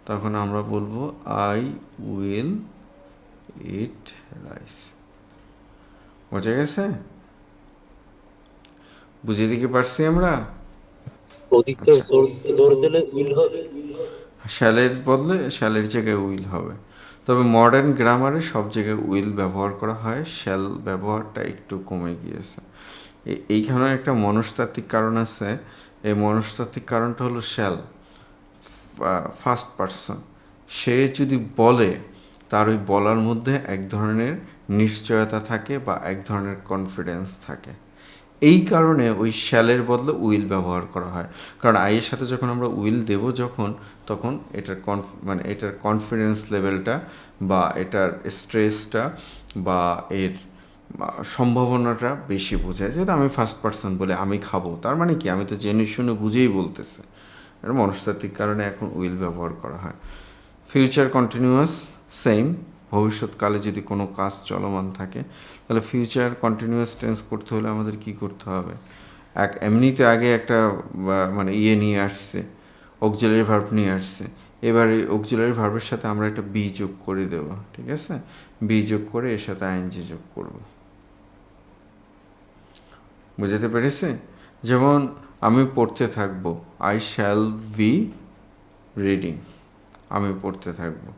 তখন আমরা বলবো আই উইল ইট রাইস। বোঝা গেছে? বুঝিয়ে দিতে পারছি আমরা? অধিকতর জোর দিলে উইল হবে। শ্যালের বদলে শ্যালের জায়গায় উইল হবে। তবে মডার্ন গ্রামারে সব জায়গায় উইল ব্যবহার করা হয়, শ্যাল ব্যবহারটা একটু কমে গিয়েছে। এইখানে একটা মনস্তাত্ত্বিক কারণ আছে। এই মনস্তাত্ত্বিক কারণটা হলো শ্যাল ফার্স্ট পার্সন, সে যদি বলে তার ওই বলার মধ্যে এক ধরনের নিশ্চয়তা থাকে বা এক ধরনের কনফিডেন্স থাকে। এই কারণে ওই শ্যালের বদলে উইল ব্যবহার করা হয়। কারণ আইয়ের সাথে যখন আমরা উইল দেব তখন এটার মানে এটার কনফিডেন্স লেভেলটা বা এটার স্ট্রেসটা বা এর সম্ভাবনাটা বেশি বোঝায়। যেহেতু আমি ফার্স্ট পার্সন বলে আমি খাবো, তার মানে কি আমি তো জেনে শুনে বুঝেই বলতেছে। এটা মনস্তাত্ত্বিক কারণে এখন উইল ব্যবহার করা হয়। ফিউচার কন্টিনিউয়াস সেম, ভবিষ্যৎকালে যদি কোনো কাজ চলমান থাকে তাহলে ফিউচার কন্টিনিউয়াস টেন্স করতে হলে আমাদের কি করতে হবে, এমনিতে আগে একটা মানে নিয়ে আসছে, অক্সিলারি ভার্ব নিয়ে আসছে, এবার এই অক্সিলারি ভার্বের সাথে আমরা একটা বি যোগ করে দেব, ঠিক আছে? বি যোগ করে এর সাথে আইএনজি যোগ করব। বুঝতে পেরেছে? যেমন আমি পড়তে থাকবো, আই শ্যাল বি রিডিং, আমি পড়তে থাকবো,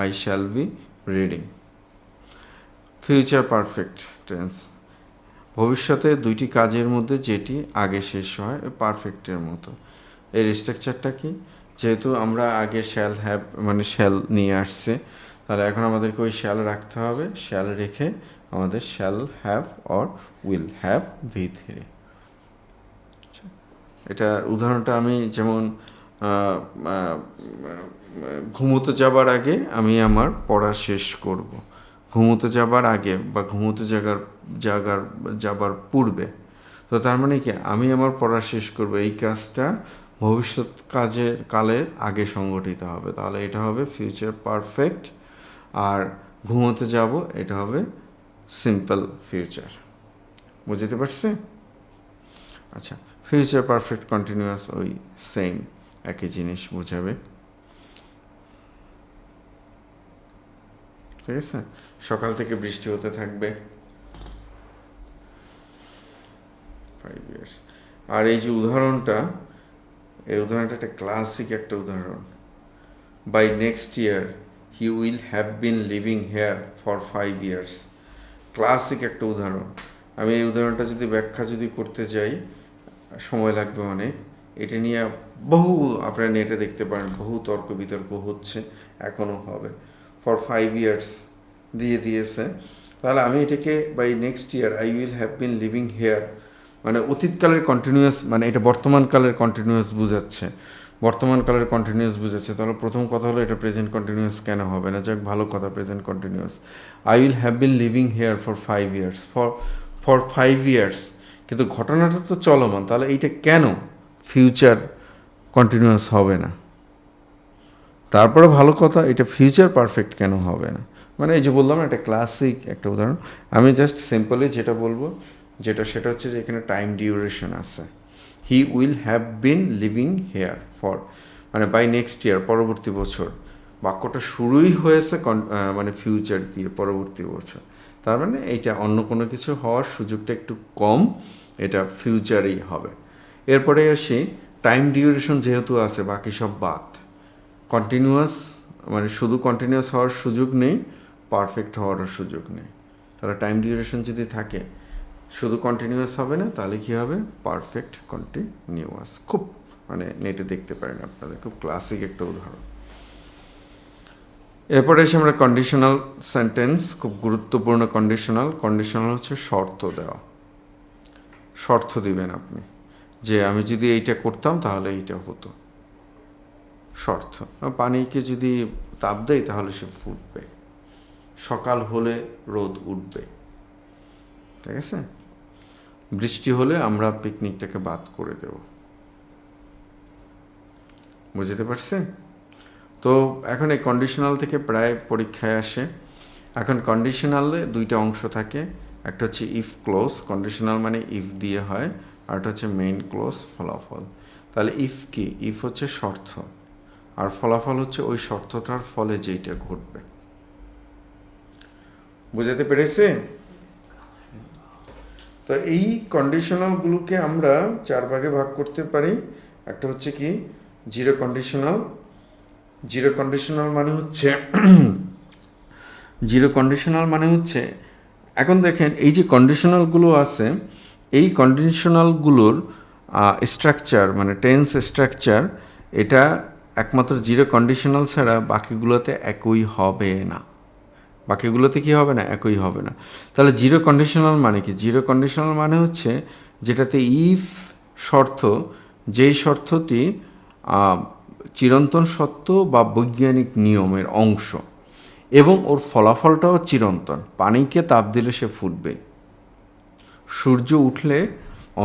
I shall be reading. Future perfect tense, ভবিষ্যতে দুইটি কাজের মধ্যে যেটি আগে শেষ হয় পারফেক্টের মতো। এর স্ট্রাকচারটা কি, যেহেতু আমরা আগে শ্যাল হ্যাভ মানে শ্যাল নিয়ে আসছে, তাহলে এখন আমাদেরকে ওই শ্যাল রাখতে হবে, শ্যাল রেখে আমাদের shall have or will have V3। এটার উদাহরণটা আমি যেমন ঘুমোতে যাবার আগে আমি আমার পড়া শেষ করব, ঘুমোতে যাবার আগে বা ঘুমোতে যাবার পূর্বে। তো তার মানে কি আমি আমার পড়া শেষ করব, এই কাজটা ভবিষ্যৎ কালের আগে সংগঠিত হবে, তাহলে এটা হবে ফিউচার পারফেক্ট। আর ঘুমোতে যাব এটা হবে সিম্পল ফিউচার। বুঝতে পারছে? আচ্ছা, ফিউচার পারফেক্ট কন্টিনিউয়াস ওই সেম একই জিনিস বোঝাবে। ঠিক আছে? সকাল থেকে বৃষ্টি হতে থাকবে। আর এই যে উদাহরণটা, এই উদাহরণটা একটা ক্লাসিক একটা উদাহরণ। By next year he will have been living here for 5 years। Classic একটা উদাহরণ। আমি এই উদাহরণটা যদি ব্যাখ্যা করতে যাই সময় লাগবে অনেক। এটা নিয়ে বহু আপনারা নেটে দেখতে পারেন, বহু তর্ক বিতর্ক হচ্ছে, এখনও হবে। ফর 5 years দিয়েছে। তাহলে আমি এটাকে by next year I will have been living here, মানে অতীতকালের কন্টিনিউয়াস, মানে এটা বর্তমানকালের কন্টিনিউয়াস বোঝাচ্ছে, বর্তমানকালের কন্টিনিউয়াস বোঝাচ্ছে। তাহলে প্রথম কথা হলো এটা প্রেজেন্ট কন্টিনিউয়াস কেন হবে না? যাক, ভালো কথা, present continuous. I will have been living here for 5 years, for 5 years, কিন্তু ঘটনাটা তো চলমান, তাহলে এইটা কেন ফিউচার কন্টিনিউয়াস হবে না? তারপরে ভালো কথা, এটা ফিউচার পারফেক্ট কেন হবে না? মানে এই যে বললাম, একটা ক্লাসিক একটা উদাহরণ। আমি জাস্ট সিম্পলি যেটা বলবো, সেটা হচ্ছে যে এখানে টাইম ডিউরেশন আছে। হি will have been living here for, মানে বাই নেক্সট ইয়ার, পরবর্তী বছর। বাক্যটা শুরুই হয়েছে মানে ফিউচার দিয়ে, পরবর্তী বছর। তার মানে এইটা অন্য কোনো কিছু হওয়ার সুযোগটা একটু কম, এটা ফিউচারেই হবে। এরপরে আসি, টাইম ডিউরেশন যেহেতু আছে, বাকি সব বাদ। কন্টিনিউয়াস, মানে শুধু কন্টিনিউয়াস হওয়ার সুযোগ নেই, পারফেক্ট হওয়ারও সুযোগ নেই। তাহলে টাইম ডিউরেশন যদি থাকে, শুধু কন্টিনিউয়াস হবে না, তাহলে কী হবে? Perfect continuous. খুব মানে নেটে দেখতে পারেন আপনাদের, খুব ক্লাসিক একটা উদাহরণ। এরপরে এসে আমরা কন্ডিশনাল সেন্টেন্স, খুব গুরুত্বপূর্ণ কন্ডিশনাল হচ্ছে শর্ত দেওয়া। শর্ত দিবেন আপনি যে আমি যদি এইটা করতাম তাহলে এইটা হতো। শর্ত, পানিকে যদি তাপ দেয় তাহলে সে ফুটবে, সকাল হলে রোদ উঠবে, ঠিক আছে? বৃষ্টি হলে আমরা পিকনিকটাকে বাদ করে দেব। বুঝতে পারছেন? তো এখন এই কন্ডিশনাল থেকে প্রায় পরীক্ষায় আসে। এখন কন্ডিশনালে দুইটা অংশ থাকে, একটা হচ্ছে ইফ ক্লোজ, কন্ডিশনাল মানে ইফ দিয়ে হয়, আর একটা হচ্ছে মেইন ক্লোজ, ফলাফল। তাহলে ইফ কি? ইফ হচ্ছে শর্ত, আর ফলাফল হচ্ছে ওই শর্তটার ফলে যেইটা ঘটবে। বুঝাতে পেরেছে? তো এই কন্ডিশনালগুলোকে আমরা 4 ভাগে ভাগ করতে পারি। একটা হচ্ছে কি জিরো কন্ডিশনাল। জিরো কন্ডিশনাল মানে হচ্ছে এখন দেখেন এই যে কন্ডিশনালগুলো আছে, এই কন্ডিশনালগুলোর স্ট্রাকচার মানে টেন্স স্ট্রাকচার, এটা একমাত্র জিরো কন্ডিশনাল ছাড়া বাকিগুলোতে একই হবে না। বাকিগুলোতে কি হবে না? একই হবে না। তাহলে জিরো কন্ডিশনাল মানে কি? জিরো কন্ডিশনাল মানে হচ্ছে যেটাতে ইফ শর্ত, যেই শর্তটি চিরন্তন সত্য বা বৈজ্ঞানিক নিয়মের অংশ, এবং ওর ফলাফলটাও চিরন্তন। পানিকে তাপ দিলে সে ফুটবে, সূর্য উঠলে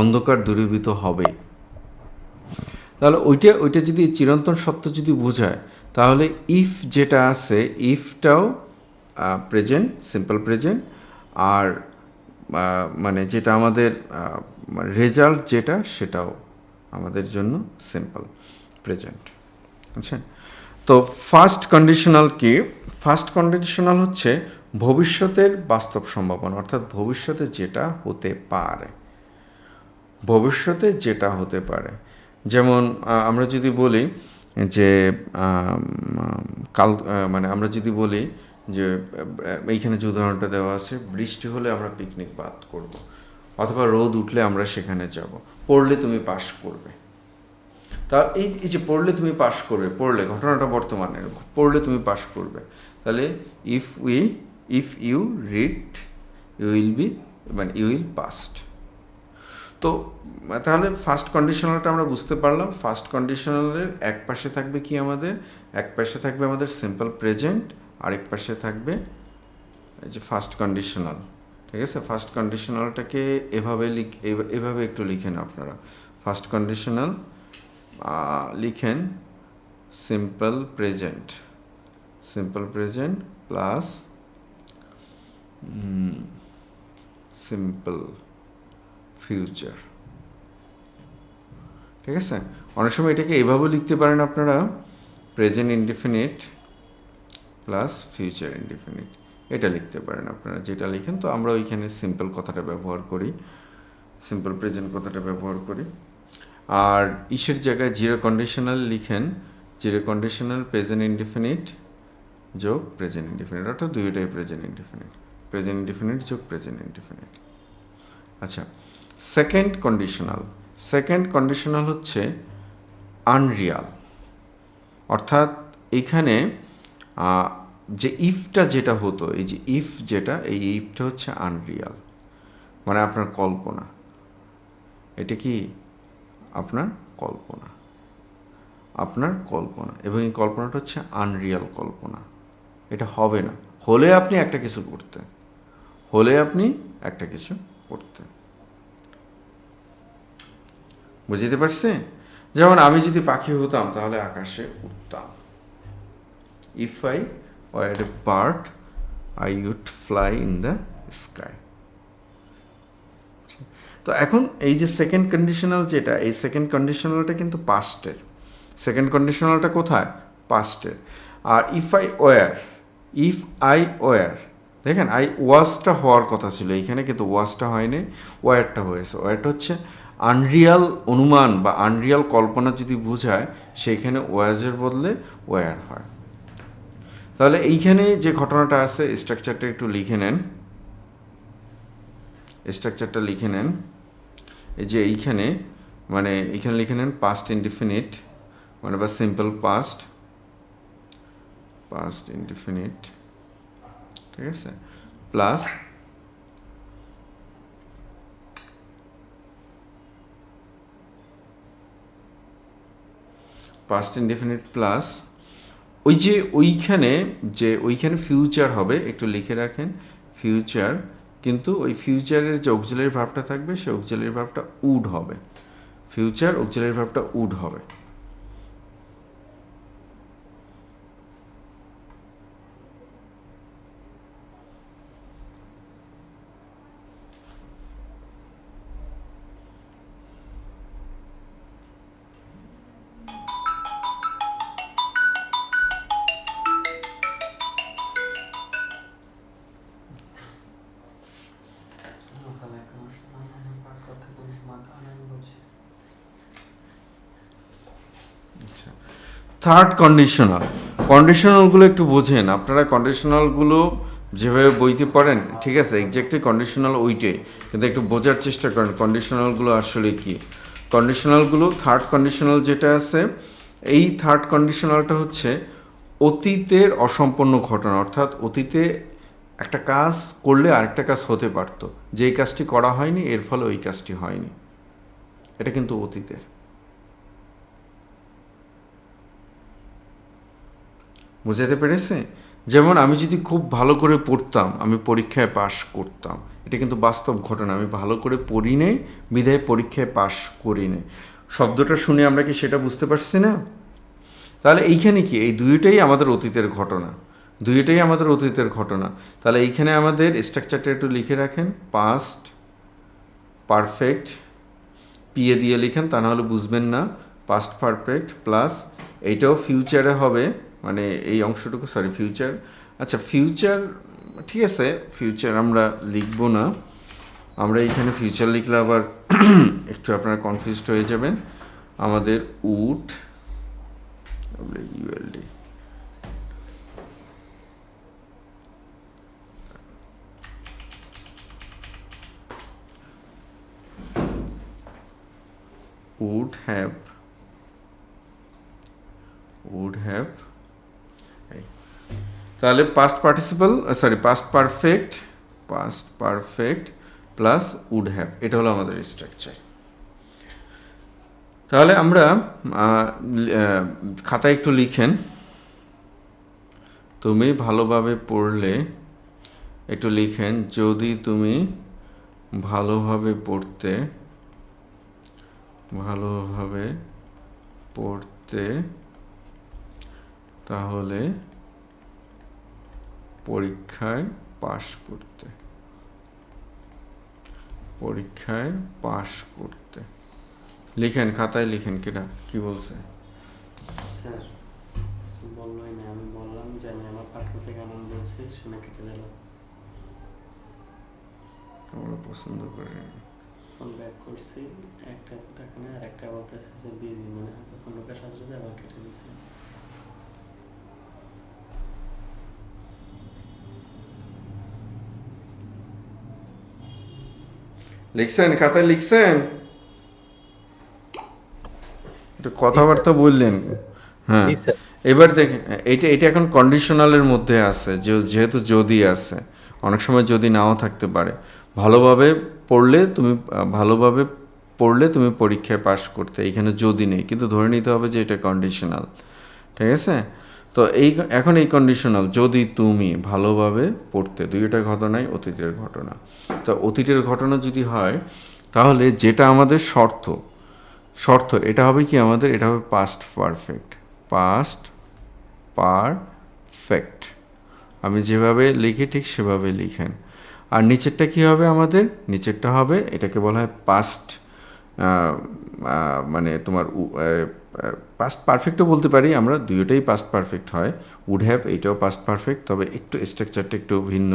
অন্ধকার দূরীভূত হবে। তাহলে ওইটা যদি চিরন্তন সত্য যদি বোঝায়, তাহলে ইফ যেটা আছে, ইফটাও প্রেজেন্ট, সিম্পল প্রেজেন্ট, আর মানে যেটা আমাদের রেজাল্ট যেটা, সেটাও আমাদের জন্য সিম্পল প্রেজেন্ট। আচ্ছা, তো ফার্স্ট কন্ডিশনাল কি? ফার্স্ট কন্ডিশনাল হচ্ছে ভবিষ্যতের বাস্তব সম্ভাবনা, অর্থাৎ ভবিষ্যতে যেটা হতে পারে। ভবিষ্যতে যেটা হতে পারে, যেমন আমরা যদি বলি যে মানে আমরা যদি বলি যে এইখানে যে উদাহরণটা দেওয়া আছে, বৃষ্টি হলে আমরা পিকনিক বাদ করব, অথবা রোদ উঠলে আমরা সেখানে যাব, পড়লে তুমি পাস করবে। তার এই যে পড়লে তুমি পাস করবে, পড়লে ঘটনাটা বর্তমানের, পড়লে তুমি পাস করবে। তাহলে if you read you will be, মানে ইউ উইল পাস্ট। তো তাহলে ফার্স্ট কন্ডিশনালটা আমরা বুঝতে পারলাম। ফার্স্ট কন্ডিশনালের এক পাশে থাকবে কি? আমাদের এক পাশে থাকবে আমাদের সিম্পল প্রেজেন্ট, আরেক পাশে থাকবে এই যে ফার্স্ট কন্ডিশনাল। ঠিক আছে, ফার্স্ট কন্ডিশনালটাকে এভাবে একটু লিখেন আপনারা। ফার্স্ট কন্ডিশনাল লিখেন simple present plus simple future. ঠিক আছে, অনেক সময় এটাকে এভাবেও লিখতে পারেন আপনারা, present indefinite plus future indefinite, এটা লিখতে পারেন আপনারা, যেটা লিখেন। তো আমরা ওইখানে সিম্পল কথাটা ব্যবহার করি, সিম্পল প্রেজেন্ট কথাটা ব্যবহার করি। আর ইসের জায়গায় জিরো কন্ডিশনাল লিখেন, জিরো কন্ডিশনাল প্রেজেন্ট ইনডিফিনিট যোগ প্রেজেন্ট ইনডিফিনিট, অর্থাৎ দুইটাই প্রেজেন্ট ইনডিফিনিট, প্রেজেন্ট ইনডিফিনিট যোগ প্রেজেন্ট ইনডিফিনিট। আচ্ছা, সেকেন্ড কন্ডিশনাল, সেকেন্ড কন্ডিশনাল হচ্ছে আনরিয়াল, অর্থাৎ এখানে যে ইফটা যেটা হতো, এই যে ইফ যেটা, এই ইফটা হচ্ছে আনরিয়াল, মানে আপনার কল্পনা। এটা কি আপনার কল্পনা, আপনার কল্পনা, এবং এই কল্পনাটা হচ্ছে আনরিয়াল কল্পনা, এটা হবে না। হলে আপনি একটা কিছু করতেন, হলে আপনি একটা কিছু করতেন। বুঝতে পারছি? যেমন আমি যদি পাখি হতাম তাহলে আকাশে উঠতাম। If I were a bird I would fly in the sky. তো এখন এই যে সেকেন্ড কন্ডিশনাল যেটা, এই সেকেন্ড কন্ডিশনালটা কিন্তু পাস্টের। সেকেন্ড কন্ডিশনালটা কোথায়? পাস্টের। আর if I were, if I were, দেখেন আই ওয়াজটা হওয়ার কথা ছিল এইখানে, কিন্তু ওয়াজটা হয়নি, ওয়ারটা হয়েছে। ওয়ারটা হচ্ছে আনরিয়াল অনুমান বা আনরিয়াল কল্পনা যদি বোঝায়, সেইখানে ওয়াজের বদলে ওয়ার হয়। তাহলে এইখানে যে ঘটনাটা আছে, স্ট্রাকচারটা একটু লিখে নেন, স্ট্রাকচারটা লিখে নেন। এই যে এইখানে, মানে এইখানে লিখে নেন পাস্ট ইনডিফিনিট, মানে বা সিম্পল পাস্ট, পাস্ট ইনডিফিনিট, ঠিক আছে, প্লাস পাস্ট ইনডিফিনিট প্লাস ওই যে ওইখানে ফিউচার হবে, একটু লিখে রাখেন ফিউচার, কিন্তু ওই ফিউচারের যে অক্সিলারি ভার্বটা থাকবে, সেই অক্সিলারি ভার্বটা উড হবে, ফিউচার অক্সিলারি ভার্বটা উড হবে। থার্ড কন্ডিশনাল, কন্ডিশনালগুলো একটু বোঝেন আপনারা, কন্ডিশনালগুলো যেভাবে বইতে পড়েন, ঠিক আছে, এক্স্যাক্টলি কন্ডিশনাল ওইটাই, কিন্তু একটু বোঝার চেষ্টা করেন কন্ডিশনালগুলো আসলে কি। কন্ডিশনালগুলো, থার্ড কন্ডিশনাল যেটা আছে, এই থার্ড কন্ডিশনালটা হচ্ছে অতীতের অসম্পন্ন ঘটনা, অর্থাৎ অতীতে একটা কাজ করলে আরেকটা কাজ হতে পারতো, যেই কাজটি করা হয়নি এর ফলে ওই কাজটি হয়নি, এটা কিন্তু অতীতের। বুঝাতে পেরেছে? যেমন আমি যদি খুব ভালো করে পড়তাম, আমি পরীক্ষায় পাশ করতাম, এটা কিন্তু বাস্তব ঘটনা। আমি ভালো করে পড়ি নাই বিধায় পরীক্ষায় পাশ করি নাই। শব্দটা শুনে আমরা কি সেটা বুঝতে পারছি না? তাহলে এইখানে কি, এই দুইটাই আমাদের অতীতের ঘটনা, দুইটাই আমাদের অতীতের ঘটনা। তাহলে এইখানে আমাদের স্ট্রাকচারটা একটু লিখে রাখেন, পাস্ট পারফেক্ট, পিএ দিয়ে লিখেন, তা নাহলে বুঝবেন না। পাস্ট পারফেক্ট প্লাস এইটাও ফিউচারে হবে, মানে এই অংশটুকু, সরি ফিউচার, আচ্ছা ফিউচার, ঠিক আছে, ফিউচার আমরা লিখবো না, আমরা এইখানে ফিউচার লিখলে আবার একটু আপনারা কনফিউজড হয়ে যাবেন। আমাদের উড ইউএলডি, would have তাহলে past participle, sorry past perfect plus would have, এটা হলো আমাদের স্ট্রাকচার। তাহলে আমরা খাতায় একটু লিখেন, তুমি ভালোভাবে পড়লে, একটু লিখেন, যদি তুমি ভালোভাবে পড়তে তাহলে পরীক্ষায় পাশ করতে লিখেন, খাতায় লিখেন। কেটা কি বলছে? স্যার বললোই না, আমি বললাম যে আমি আমার পাঠ করতে কেমন বলছি, শুনে কেটে দিলাম। আমরা পছন্দ করি না। ফোন ব্যাক করছি, একটা তো টাকা নেই, আর একটা বলতেছে যে বিজি, মানে হাতে ফোন ঢোকার সাথে সাথে আবার কেটে দিছে। লিখছেন, খাতায় লিখছেন, একটু কথাবার্তা বললেন। হ্যাঁ, জি স্যার। এবার দেখেন, এটা এটা এখন কন্ডিশনালের মধ্যে আছে, যেহেতু যদি আছে, অনেক সময় যদি নাও থাকতে পারে। ভালোভাবে পড়লে তুমি ভালোভাবে পড়লে তুমি পরীক্ষায় পাশ করতে, এইখানে যদি নেই, কিন্তু ধরে নিতে হবে যে এটা কন্ডিশনাল। ঠিক আছে? তো এখন এই কন্ডিশনাল, যদি তুমি ভালোভাবে পড়তে, দুইটা ঘটনাই অতীতের ঘটনা। তো অতীতের ঘটনা যদি হয়, তাহলে যেটা আমাদের শর্ত এটা হবে কি আমাদের, এটা হবে পাস্ট পারফেক্ট। পাস্ট পারফেক্ট, আমি যেভাবে লিখি ঠিক সেভাবে লিখেন। আর নিচেরটা কি হবে আমাদের, নিচেরটা হবে, এটাকে বলা হয় পাস্ট, মানে তোমার পাস্ট পারফেক্টও বলতে পারি আমরা, দুইটাই পাস্ট পারফেক্ট হয়। উড হ্যাভ, এইটাও পাস্ট পারফেক্ট, তবে একটু স্ট্রাকচারটা একটু ভিন্ন।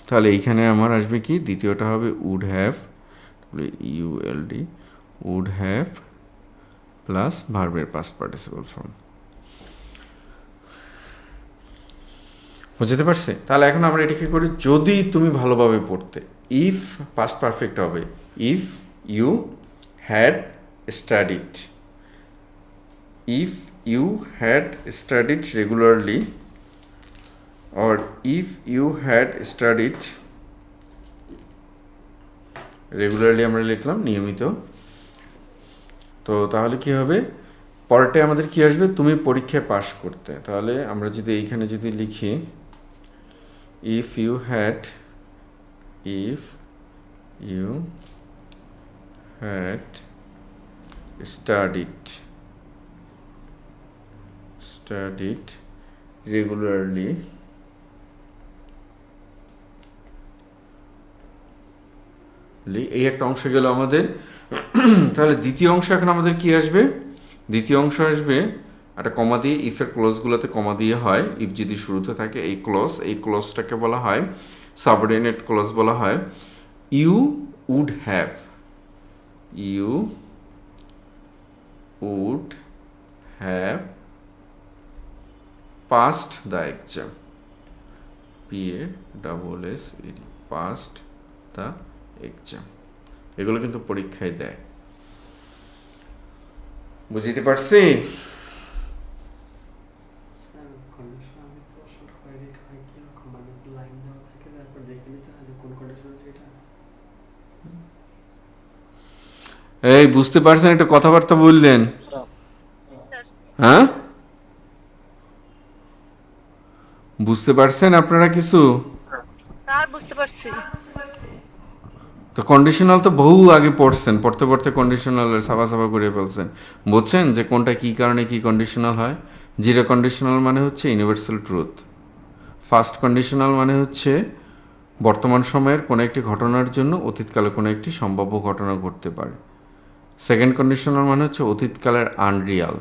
তাহলে এইখানে আমার আসবে কি, দ্বিতীয়টা হবে would have, ULD, would have plus ভার্বের পাস্ট পার্টিসিপল ফর্ম। বুঝতে পারছি? তাহলে এখন আমরা এটাকে করি, যদি তুমি ভালোভাবে পড়তে, ইফ পাস্ট পারফেক্ট হবে if you had studied, if you had studied regularly, or if you had studied regularly আমরা লিখলাম নিয়মিত। তো তাহলে কি হবে, পরেরটা আমাদের কি আসবে, তুমি পরীক্ষায় পাশ করতে। তাহলে আমরা যদি এইখানে যদি লিখি if you had studied regularly, এই একটা অংশ গেল আমাদের। তাহলে দ্বিতীয় অংশ এখন আমাদের কি আসবে, দ্বিতীয় অংশ আসবে একটা কমা দিয়ে, ইফের ক্লোজগুলোতে কমা দিয়ে হয়, ইফ যদি শুরুতে থাকে এই ক্লোজটাকে বলা হয় সাবঅর্ডিনেট ক্লোজ বলা হয়। You would have passed the exam, PASSED, passed the exam। এগুলো কিন্তু পরীক্ষায় দেয়। বুঝতে পারছি? স্যার কন্ডিশনাল প্রশ্নটা হয় কি রকম, মানে লাইন দেওয়া থাকে, তারপর দেখে নিতে হয় যে কোন কন্ডিশন যেটা। এই বুঝতে পারছেন, একটা কথাবার্তা বললেন? হ্যাঁ, বুঝতে পারছেন আপনারা কিছু? আর বুঝতে পারছি। তো কন্ডিশনাল তো বহু আগে পড়তে পড়তে কন্ডিশনালের সাবা করে ফেলছেন। বুঝছেন যে কোনটা কি কারণে কি কন্ডিশনাল হয়? জিরো কন্ডিশনাল মানে হচ্ছে ইউনিভার্সাল ট্রুথ। ফার্স্ট কন্ডিশনাল মানে হচ্ছে বর্তমান সময়ের কোনো একটি ঘটনার জন্য অতীতকালে কোনো একটি সম্ভাব্য ঘটনা ঘটতে পারে। সেকেন্ড কন্ডিশনাল মানে হচ্ছে অতীতকালের আনরিয়াল।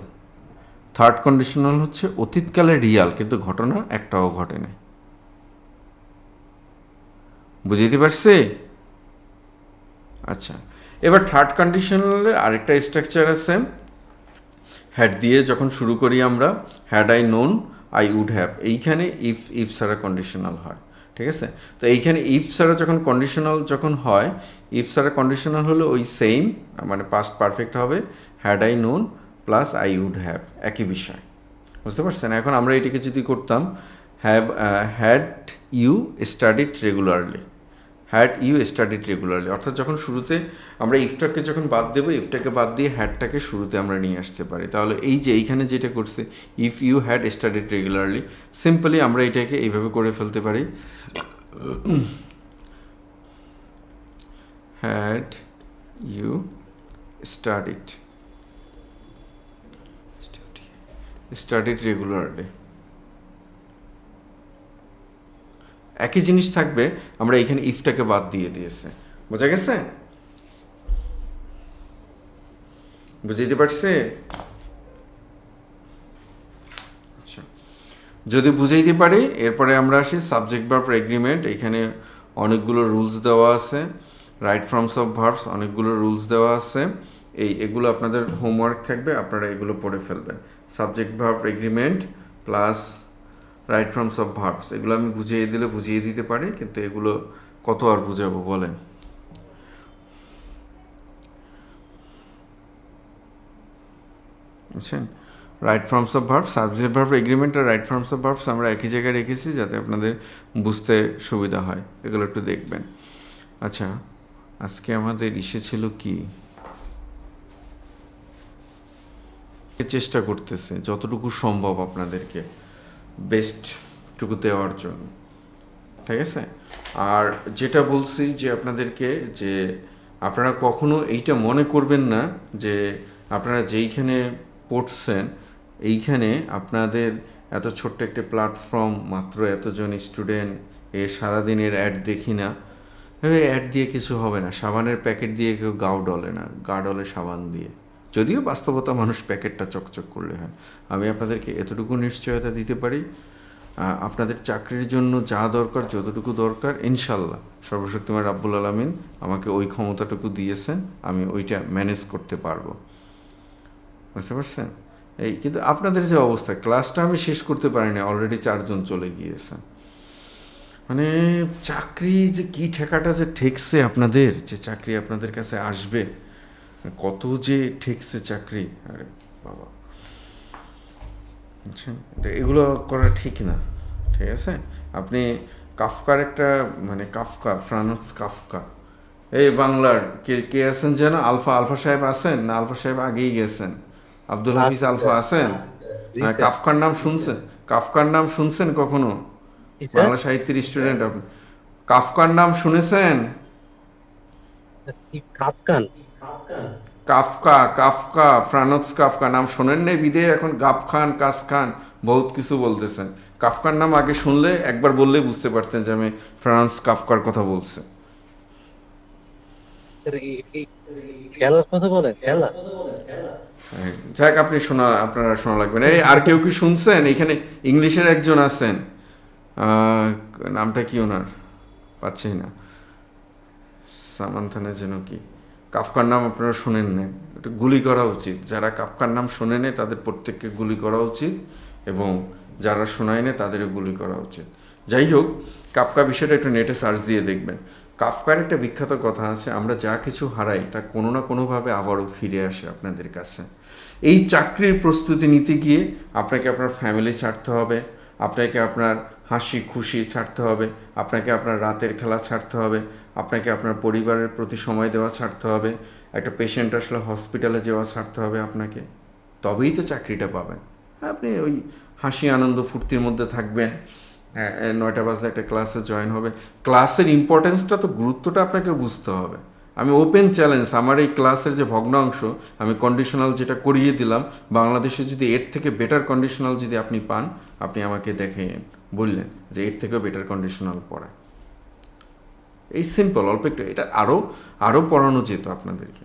থার্ড কন্ডিশনাল হচ্ছে অতীতকালের রিয়াল, কিন্তু ঘটনা একটাও ঘটে নাই। বুঝতে পারছি? আচ্ছা, এবার থার্ড কন্ডিশনালের আরেকটা স্ট্রাকচার আছে। হ্যাড দিয়ে যখন শুরু করি আমরা, had I known I would have, এইখানে ইফ ছাড়া কন্ডিশনাল হয়। ঠিক আছে? তো এইখানে ইফ ছাড়া যখন কন্ডিশনাল যখন হয়, ইফ ছাড়া কন্ডিশনাল হলো ওই সেম, মানে পাস্ট পারফেক্ট হবে had I known plus I would have, একই বিষয়। বুঝতে পারছেন? এখন আমরা এটিকে যদি করতাম হ্যাড ইউ স্টাডিড রেগুলারলি, অর্থাৎ যখন শুরুতে আমরা ইফটাকে যখন বাদ দেবো, ইফটাকে বাদ দিয়ে হ্যাডটাকে শুরুতে আমরা নিয়ে আসতে পারি। তাহলে এই যে এইখানে যেটা করছে if you had studied regularly, simply আমরা এটাকে এইভাবে করে ফেলতে পারি, হ্যাড ইউ স্টাডিড রেগুলারলি। একই জিনিস থাকবে, আমরা এখানে ইফটাকে বাদ দিয়ে দিয়েছে। বোঝা গেছে? বুঝতে পারছে? আচ্ছা, যদি বুঝাইতে পারি, এরপরে আমরা আসি সাবজেক্ট ভার্ব এগ্রিমেন্ট। এখানে অনেকগুলো রুলস দেওয়া আছে। রাইট ফর্মস অফ ভার্বস অনেকগুলো রুলস দেওয়া আছে, এগুলো আপনাদের হোমওয়ার্ক থাকবে, আপনারা এগুলো পড়ে ফেলবেন। Subject verb agreement plus right forms of verbs, এগুলো আমি বুঝিয়ে দিলে বুঝিয়ে দিতে পারি, কিন্তু এগুলো কত আর বুঝাবো বলেন। বুঝছেন? Right forms of verb, subject verb agreement আর রাইট ফর্মস অফ ভার্বস আমরা একই জায়গায় রেখেছি যাতে আপনাদের বুঝতে সুবিধা হয়, এগুলো একটু দেখবেন। আচ্ছা, আজকে আমাদের ইসে ছিল কি, চেষ্টা করতেছে যতটুকু সম্ভব আপনাদেরকে বেস্টটুকু দেওয়ার জন্য, ঠিক আছে? আর যেটা বলছি যে আপনাদেরকে, যে আপনারা কখনো এইটা মনে করবেন না যে আপনারা যেইখানে পড়ছেন এইখানে আপনাদের এত ছোট্ট একটা প্ল্যাটফর্ম, মাত্র এতজন স্টুডেন্ট, সারাদিনের অ্যাড দেখি না, অ্যাড দিয়ে কিছু হবে না, সাবানের প্যাকেট দিয়ে কেউ গাও ডলে না, গা ডলে সাবান দিয়ে, যদিও বাস্তবতা মানুষ প্যাকেটটা চকচক করলে হয়। আমি আপনাদেরকে এতটুকু নিশ্চয়তা দিতে পারি, আপনাদের চাকরির জন্য যা দরকার, যতটুকু দরকার, ইনশাল্লাহ সর্বশক্তিমান রাব্বুল আলামিন আমাকে ওই ক্ষমতাটুকু দিয়েছেন, আমি ওইটা ম্যানেজ করতে পারবো। বুঝতে পারছেন? কিন্তু আপনাদের যে অবস্থা, ক্লাসটা আমি শেষ করতে পারিনি, অলরেডি 4 জন চলে গিয়েছেন। মানে চাকরি যে কি ঠেকাটা যে ঠেকছে আপনাদের, যে চাকরি আপনাদের কাছে আসবে, কত যে ঠেকছে চাকরি, আরে বাবা, বুঝছেন? এগুলো করা ঠিক না, ঠিক আছে? আপনি কাফকার একটা, মানে কাফকা, ফ্রান্স কাফকা, এই বাংলার কে কে আছেন যেন, আলফা সাহেব আছেন না? আলফা সাহেব আগেই গেছেন। আব্দুল হাফিজ আলফা আছেন? হ্যাঁ, কাফকার নাম শুনছেন? কাফকার নাম শুনছেন কখনো? বাংলা সাহিত্যের স্টুডেন্ট আপনি, কাফকার নাম শুনেছেন? কাফকান, কাফকা, কাফকা, ফ্রানস কাফকা নাম শোনেন নাই বিদে এখন গাফ খান, কাস খান, বহুত কিছু বলতেছেন। কাফকার নাম আগে শুনলে, একবার বললেই বুঝতে পারতেন যে আমি ফ্রান্স কাফকার কথা বলছি। খেলার কথা বলে, খেলা যাক, আপনারা শোনা লাগবে না। এই আর কেউ কি শুনছেন? এখানে ইংলিশের একজন আছেন, নামটা কি ওনার, পাচ্ছি না, সামান্থানের যেন কি, কাফকার নাম আপনারা শোনেন না, এটা গুলি করা উচিত। যারা কাফকার নাম শোনে নেই তাদের প্রত্যেককে গুলি করা উচিত, এবং যারা শোনায় না তাদেরও গুলি করা উচিত। যাই হোক, কাফকা বিষয়টা একটু নেটে সার্চ দিয়ে দেখবেন। কাফকার একটা বিখ্যাত কথা আছে, আমরা যা কিছু হারাই তা কোনো না কোনোভাবে আবারও ফিরে আসে আপনাদের কাছে। এই চাকরির প্রস্তুতি নিতে গিয়ে আপনাকে আপনার ফ্যামিলি ছাড়তে হবে, আপনাকে আপনার হাসি খুশি ছাড়তে হবে, আপনাকে আপনার রাতের খেলা ছাড়তে হবে, আপনাকে আপনার পরিবারের প্রতি সময় দেওয়া ছাড়তে হবে, একটা পেশেন্ট আসলে হসপিটালে যাওয়া ছাড়তে হবে আপনাকে, তবেই তো চাকরিটা পাবেন। আপনি ওই হাসি আনন্দ ফুর্তির মধ্যে থাকবেন, 9টা বাজলে একটা ক্লাসে জয়েন হবে, ক্লাসের ইম্পর্টেন্সটা তো, গুরুত্বটা আপনাকে বুঝতে হবে। আমি ওপেন চ্যালেঞ্জ, আমার এই ক্লাসের যে ভগ্নাংশ, আমি কন্ডিশনাল যেটা করিয়ে দিলাম, বাংলাদেশে যদি এর থেকে বেটার কন্ডিশনাল যদি আপনি পান, আপনি আমাকে দেখে বললেন যে এর থেকেও বেটার কন্ডিশনাল পড়ায়। এই সিম্পল, অল্প একটু, এটা আরও পড়ানো যেত আপনাদেরকে।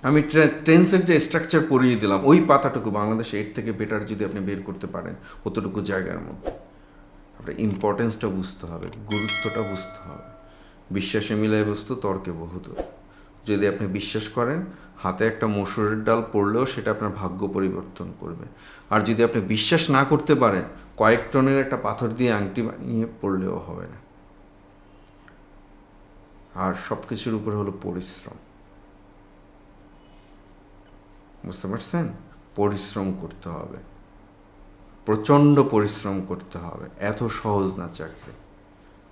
আমি টেন্সের যে স্ট্রাকচার পড়িয়ে দিলাম, ওই পাতাটুকু বাংলাদেশে এর থেকে বেটার যদি আপনি বের করতে পারেন, অতটুকু জায়গার মধ্যে আপনার ইম্পর্টেন্সটা বুঝতে হবে, গুরুত্বটা বুঝতে হবে। বিশ্বাসে মিলায় বস্তু তর্কে বহুদূর। যদি আপনি বিশ্বাস করেন, হাতে একটা মসুরের ডাল পড়লেও সেটা আপনার ভাগ্য পরিবর্তন করবে। আর যদি আপনি বিশ্বাস না করতে পারেন, কয়েক টনের একটা পাথর দিয়ে আংটি বানিয়ে পড়লেও হবে না। আর সব কিছুর উপরে হলো পরিশ্রম। বুঝতে পারছেন? পরিশ্রম করতে হবে, প্রচণ্ড পরিশ্রম করতে হবে, এত সহজ না চাকরি।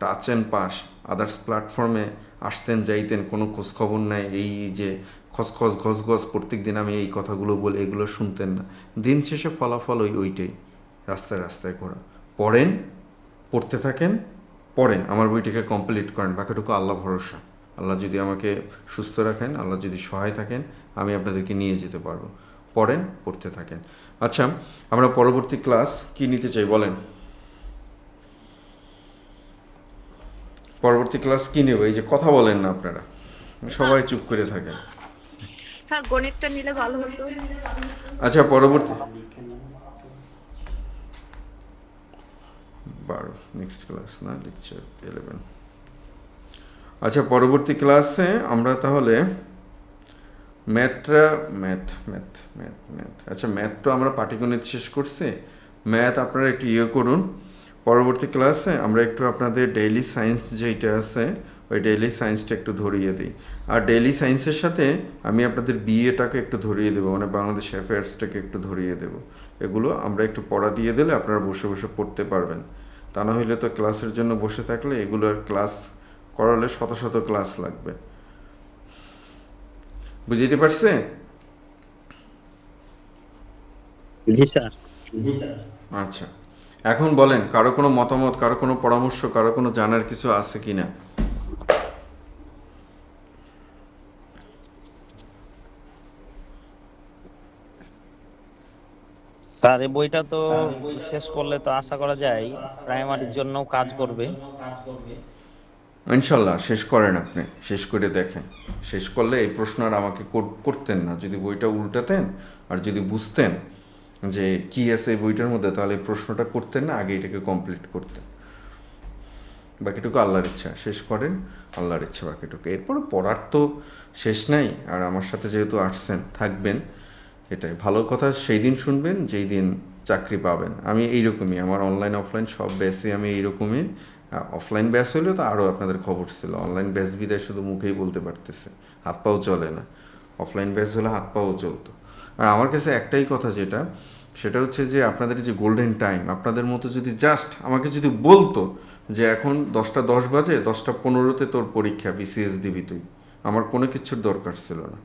টাচ অ্যান্ড পাস, আদার্স প্ল্যাটফর্মে আসতেন যাইতেন, কোনো খোঁজখবর নাই, এই যে খসখস ঘসঘস প্রত্যেক দিন আমি এই কথাগুলো বলে এগুলো শুনতেন না। দিন শেষে ফলাফল ওইটাই, রাস্তায় রাস্তায় ঘোরা। পড়তে থাকেন, পড়েন, আমার বইটিকে কমপ্লিট করেন, বাকিটুকু আল্লাহ ভরসা। আল্লাহ যদি আমাকে সুস্থ রাখেন, আল্লাহ যদি সহায় থাকেন, আমি আপনাদেরকে নিয়ে যেতে পারবো। পড়েন, পড়তে থাকেন। আচ্ছা, আমরা পরবর্তী ক্লাস কি নিতে চাই বলেন? পরবর্তী ক্লাস কি নেব? এই যে কথা বলেন না আপনারা, সবাই চুপ করে থাকেন। স্যার গণিতটা নিলে ভালো হতো। আচ্ছা, পরবর্তী 12 নেক্সট ক্লাস না, লেকচার 11। আচ্ছা, পরবর্তী ক্লাসে আমরা তাহলে আচ্ছা, ম্যাথ তো আমরা পাটিগণিত শেষ করছি। ম্যাথ আপনারা একটু করুন। পরবর্তী ক্লাসে আমরা একটু আপনাদের ডেইলি সায়েন্স যেটা আছে ওই ডেইলি সায়েন্সটা একটু ধরিয়ে দিই। আর ডেইলি সায়েন্সের সাথে আমি আপনাদের বিএটাকে একটু ধরিয়ে দেবো, মানে বাংলাদেশ অ্যাফেয়ার্সটাকে একটু ধরিয়ে দেবো। এগুলো আমরা একটু পড়া দিয়ে দিলে আপনারা বসে বসে পড়তে পারবেন। তা না হইলে তো ক্লাসের জন্য বসে থাকলে এগুলোর ক্লাস করালে শত শত ক্লাস লাগবে। বুঝতে পারছে? জি স্যার। আচ্ছা, এখন বলেন, কারো কোনো মতামত, কারো কোনো পরামর্শ, কারো কোনো জানার কিছু আছে কিনা? স্যার এই বইটা তো শেষ করলে তো আশা করা যায় প্রাইমারির জন্য কাজ করবে। ইনশাল্লাহ শেষ করেন, আপনি শেষ করে দেখেন। শেষ করলে এই প্রশ্ন আর আমাকে করতেন না। যদি বইটা উল্টাতেন আর যদি বুঝতেন যে কি আছে এই বইটার মধ্যে, তাহলে এই প্রশ্নটা করতেন না, আগে এটাকে কমপ্লিট করতেন। বাকিটুকু আল্লাহর ইচ্ছা, শেষ করেন আল্লাহর ইচ্ছা বাকিটুকু। এরপরে পড়ার তো শেষ নাই। আর আমার সাথে যেহেতু আসছেন, থাকবেন, এটাই ভালো কথা। সেই দিন শুনবেন যেই দিন চাকরি পাবেন। আমি এইরকমই, আমার অনলাইন অফলাইন সব ব্যাচে আমি এইরকমই। অফলাইন ব্যাচ হলেও তো আরও আপনাদের খবর ছিল। অনলাইন ব্যাচ বিদায় শুধু মুখেই বলতে পারতেছে, হাত পাও চলে না। অফলাইন ব্যাচ হলে হাত পাও চলতো। আর আমার কাছে একটাই কথা যেটা, সেটা হচ্ছে যে আপনাদের যে গোল্ডেন টাইম, আপনাদের মতো যদি জাস্ট আমাকে যদি বলতো যে এখন 10টা 10 বাজে, 10টা 15-তে তোর পরীক্ষা, বিসিএস দিবি তুই, আমার কোনো কিছুর দরকার ছিল না।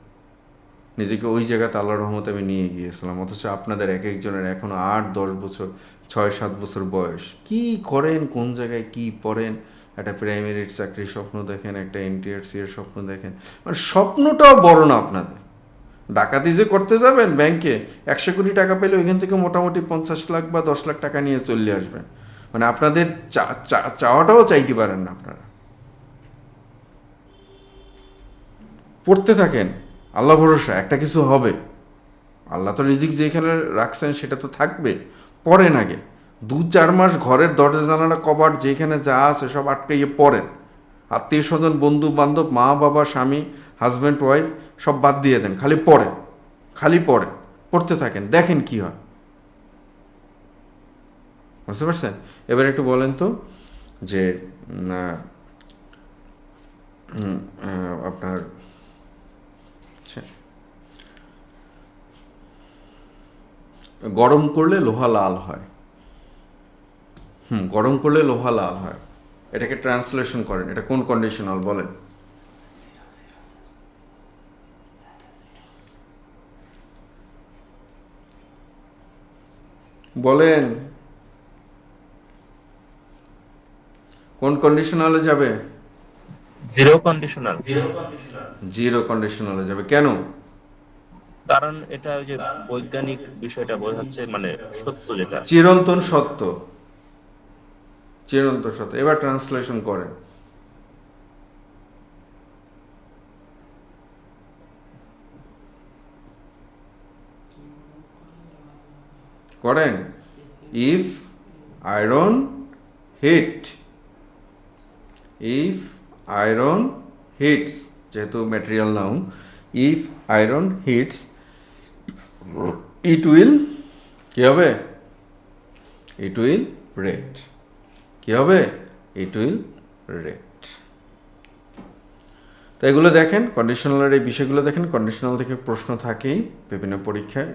নিজেকে ওই জায়গাতে আল্লাহর রহমতে আমি নিয়ে গিয়েছিলাম। অথচ আপনাদের এক একজনের এখনও 8-10 বছর, 6-7 বছর বয়স। কি করেন, কোন জায়গায় কি পড়েন, একটা প্রাইমারির চাকরির স্বপ্ন দেখেন, একটা এনটিআরসি এর স্বপ্ন দেখেন। মানে স্বপ্নটাও বড় না আপনাদের। ডাকাতি যে করতে যাবেন ব্যাংকে, 100 কোটি টাকা পেলে ওইখান থেকে মোটামুটি 50 লাখ বা 10 লাখ টাকা নিয়ে চলে আসবেন। মানে আপনাদের চাওয়াটাও চাইতে পারেন না আপনারা। পড়তে থাকেন, আল্লাহ ভরসা, একটা কিছু হবে। আল্লাহ তো রিজিক যেখানে রাখছেন সেটা তো থাকবে। পড়েন আগে 2-4 মাস ঘরের দরজা জানালা কবাট যেখানে যা আছে সব আটকাইয়ে পড়েন। আত্মীয় স্বজন, বন্ধু বান্ধব, মা বাবা, স্বামী, হাজব্যান্ড ওয়াইফ সব বাদ দিয়ে দেন, খালি পড়েন, খালি পড়েন, পড়তে থাকেন, দেখেন কি হয়। বুঝতে পারছেন? এবার একটু বলেন তো যে আপনার গরম করলে লোহা লাল হয়। গরম করলে লোহা লাল হয়, এটাকে ট্রান্সলেশন করেন। এটা কোন কন্ডিশনাল বলেন? বলেন কোন কন্ডিশনালে যাবে? Zero conditional. জিরো কন্ডিশনালে যাবে। কেন? কারণ এটা ওই যে বৈজ্ঞানিক বিষয়টা বোঝাচ্ছে, মানে সত্য যেটা। চিরন্তন সত্য, চিরন্তন সত্য। এবার ট্রান্সলেশন করেন। করেন। If iron hit, if iron hits, যেহেতু material noun, if iron hits it will কি হবে? It will red. কি হবে? It will red. তো এগুলো দেখেন, কন্ডিশনালের এই বিষয়গুলো দেখেন। কন্ডিশনাল থেকে প্রশ্ন থাকেই বিভিন্ন পরীক্ষায়।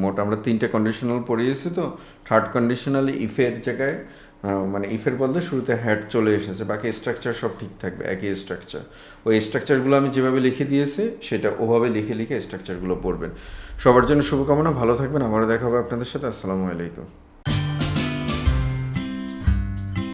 মোট আমরা 3টে কন্ডিশনাল পড়িয়েছি। তো থার্ড কন্ডিশনালে ইফের জায়গায়, মানে ইফের বলতে শুরুতে হ্যাড চলে এসেছে, বাকি স্ট্রাকচার সব ঠিক থাকবে, একই স্ট্রাকচার। ওই স্ট্রাকচারগুলো আমি যেভাবে লিখে দিয়েছি সেটা ওভাবে লিখে লিখে স্ট্রাকচারগুলো পড়বেন। সবার জন্য শুভকামনা, ভালো থাকবেন। আবারও দেখা হবে আপনাদের সাথে। আসসালামু আলাইকুম।